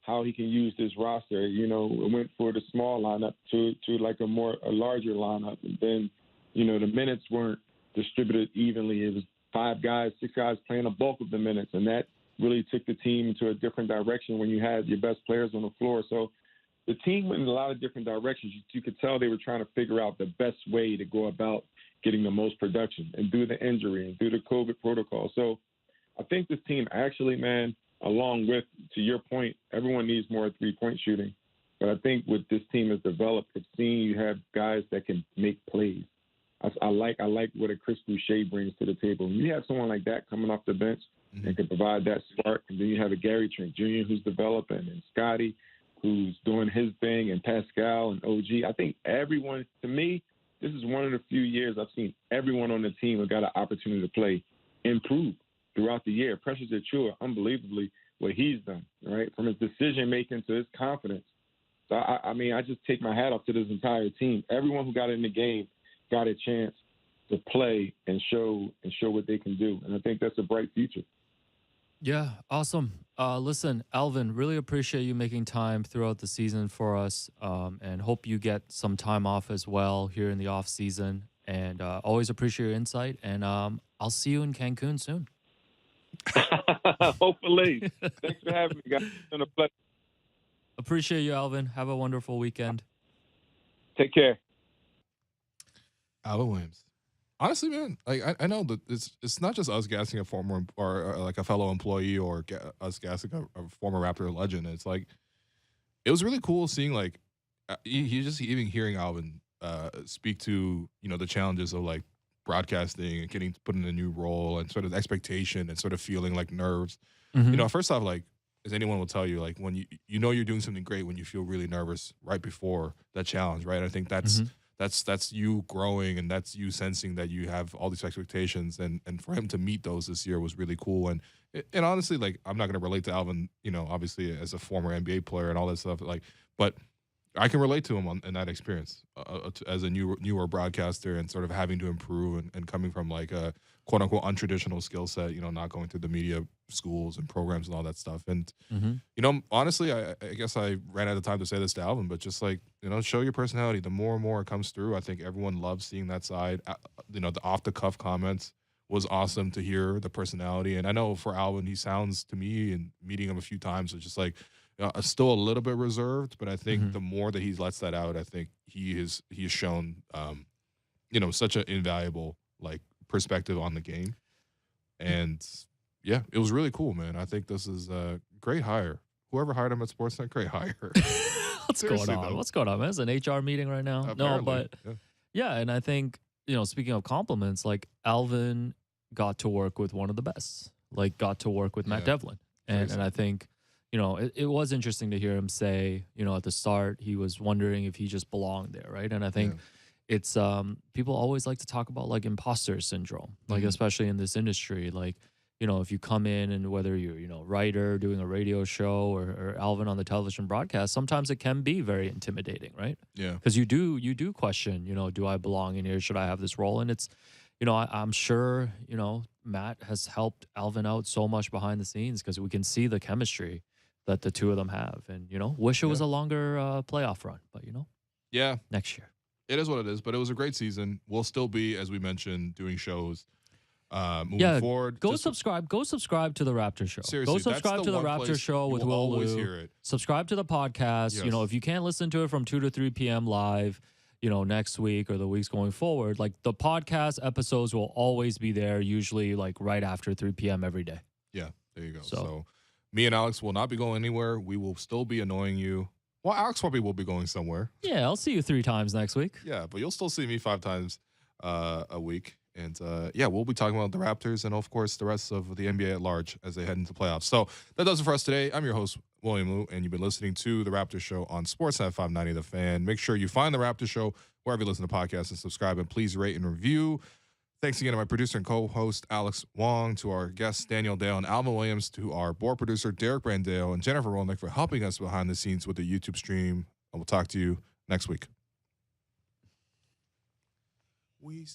how he can use this roster, it went for the small lineup to a larger lineup. And then, the minutes weren't distributed evenly. It was 5 guys, 6 guys playing a bulk of the minutes. And that really took the team into a different direction when you had your best players on the floor. So the team went in a lot of different directions. You could tell they were trying to figure out the best way to go about getting the most production and through the injury and through the COVID protocol. So I think this team actually, man, along with, to your point, everyone needs more three-point shooting. But I think what this team has developed, it's seeing you have guys that can make plays. I like what a Chris Boucher brings to the table. When you have someone like that coming off the bench and can provide that spark, and then you have a Gary Trent Jr. who's developing, and Scotty who's doing his thing, and Pascal and OG. I think everyone, to me, this is one of the few years I've seen everyone on the team who got an opportunity to play improve throughout the year. Precious Achiuwa, unbelievably, what he's done, right? From his decision-making to his confidence. So, I just take my hat off to this entire team. Everyone who got in the game got a chance to play and show what they can do. And I think that's a bright future. Yeah, awesome. Listen, Alvin, really appreciate you making time throughout the season for us, and hope you get some time off as well here in the off season. And always appreciate your insight. And I'll see you in Cancun soon. Hopefully. Thanks for having me, guys. It's been a pleasure. Appreciate you, Alvin. Have a wonderful weekend. Take care. Alvin Williams. Honestly, man, I know that it's not just us gassing a former or like a fellow employee or us gassing a former Raptor legend. It's it was really cool seeing you just even hearing Alvin speak to the challenges of broadcasting and getting put in a new role and sort of expectation and sort of feeling nerves. Mm-hmm. First off, as anyone will tell you, when you you're doing something great when you feel really nervous right before that challenge, right? I think that's you growing, and that's you sensing that you have all these expectations, and for him to meet those this year was really cool. And honestly, I'm not going to relate to Alvin, obviously as a former NBA player and all that stuff, but I can relate to him in that experience as a newer broadcaster and sort of having to improve and coming from like a quote unquote untraditional skill set, not going through the media schools and programs and all that stuff. And, honestly, I guess I ran out of time to say this to Alvin, but just like, show your personality. The more and more it comes through, I think everyone loves seeing that side. The off the cuff comments was awesome to hear the personality. And I know for Alvin, he sounds to me, and meeting him a few times, it's just like, still a little bit reserved, but I think the more that he lets that out, I think he has shown, such an invaluable like perspective on the game, and yeah, it was really cool, man. I think this is a great hire. Whoever hired him at Sportsnet, great hire. What's going on? What's going on, man? It's an HR meeting right now. Apparently, no, but yeah, and I think speaking of compliments, like Alvin got to work with one of the best, like got to work with Matt Devlin, and I think. It was interesting to hear him say, at the start, he was wondering if he just belonged there, right? And I think it's people always like to talk about like imposter syndrome, like especially in this industry, like if you come in and whether you're writer doing a radio show or Alvin on the television broadcast, sometimes it can be very intimidating, right? Yeah, because you do question, do I belong in here? Should I have this role? And it's I'm sure Matt has helped Alvin out so much behind the scenes because we can see the chemistry that the two of them have, and wish it was a longer playoff run, but next year. It is what it is, but it was a great season. We'll still be, as we mentioned, doing shows moving forward. Go subscribe to the Raptors Show. Seriously, go subscribe to the Raptors Show with Will Lou. Subscribe to the podcast. Yes. If you can't listen to it from 2 to 3 p.m. live, next week or the weeks going forward, like the podcast episodes will always be there, usually like right after 3 p.m. every day. Yeah, there you go. So me and Alex will not be going anywhere. We will still be annoying you. Well, Alex probably will be going somewhere. Yeah, I'll see you 3 times next week. Yeah, but you'll still see me 5 times a week. And we'll be talking about the Raptors and, of course, the rest of the NBA at large as they head into playoffs. So that does it for us today. I'm your host, William Liu, and you've been listening to The Raptors Show on Sportsnet 590 The Fan. Make sure you find The Raptors Show wherever you listen to podcasts and subscribe, and please rate and review. Thanks again to my producer and co-host, Alex Wong, to our guests, Daniel Dale and Alvin Williams, to our board producer, Derek Brandale, and Jennifer Rolnick for helping us behind the scenes with the YouTube stream. I will talk to you next week. We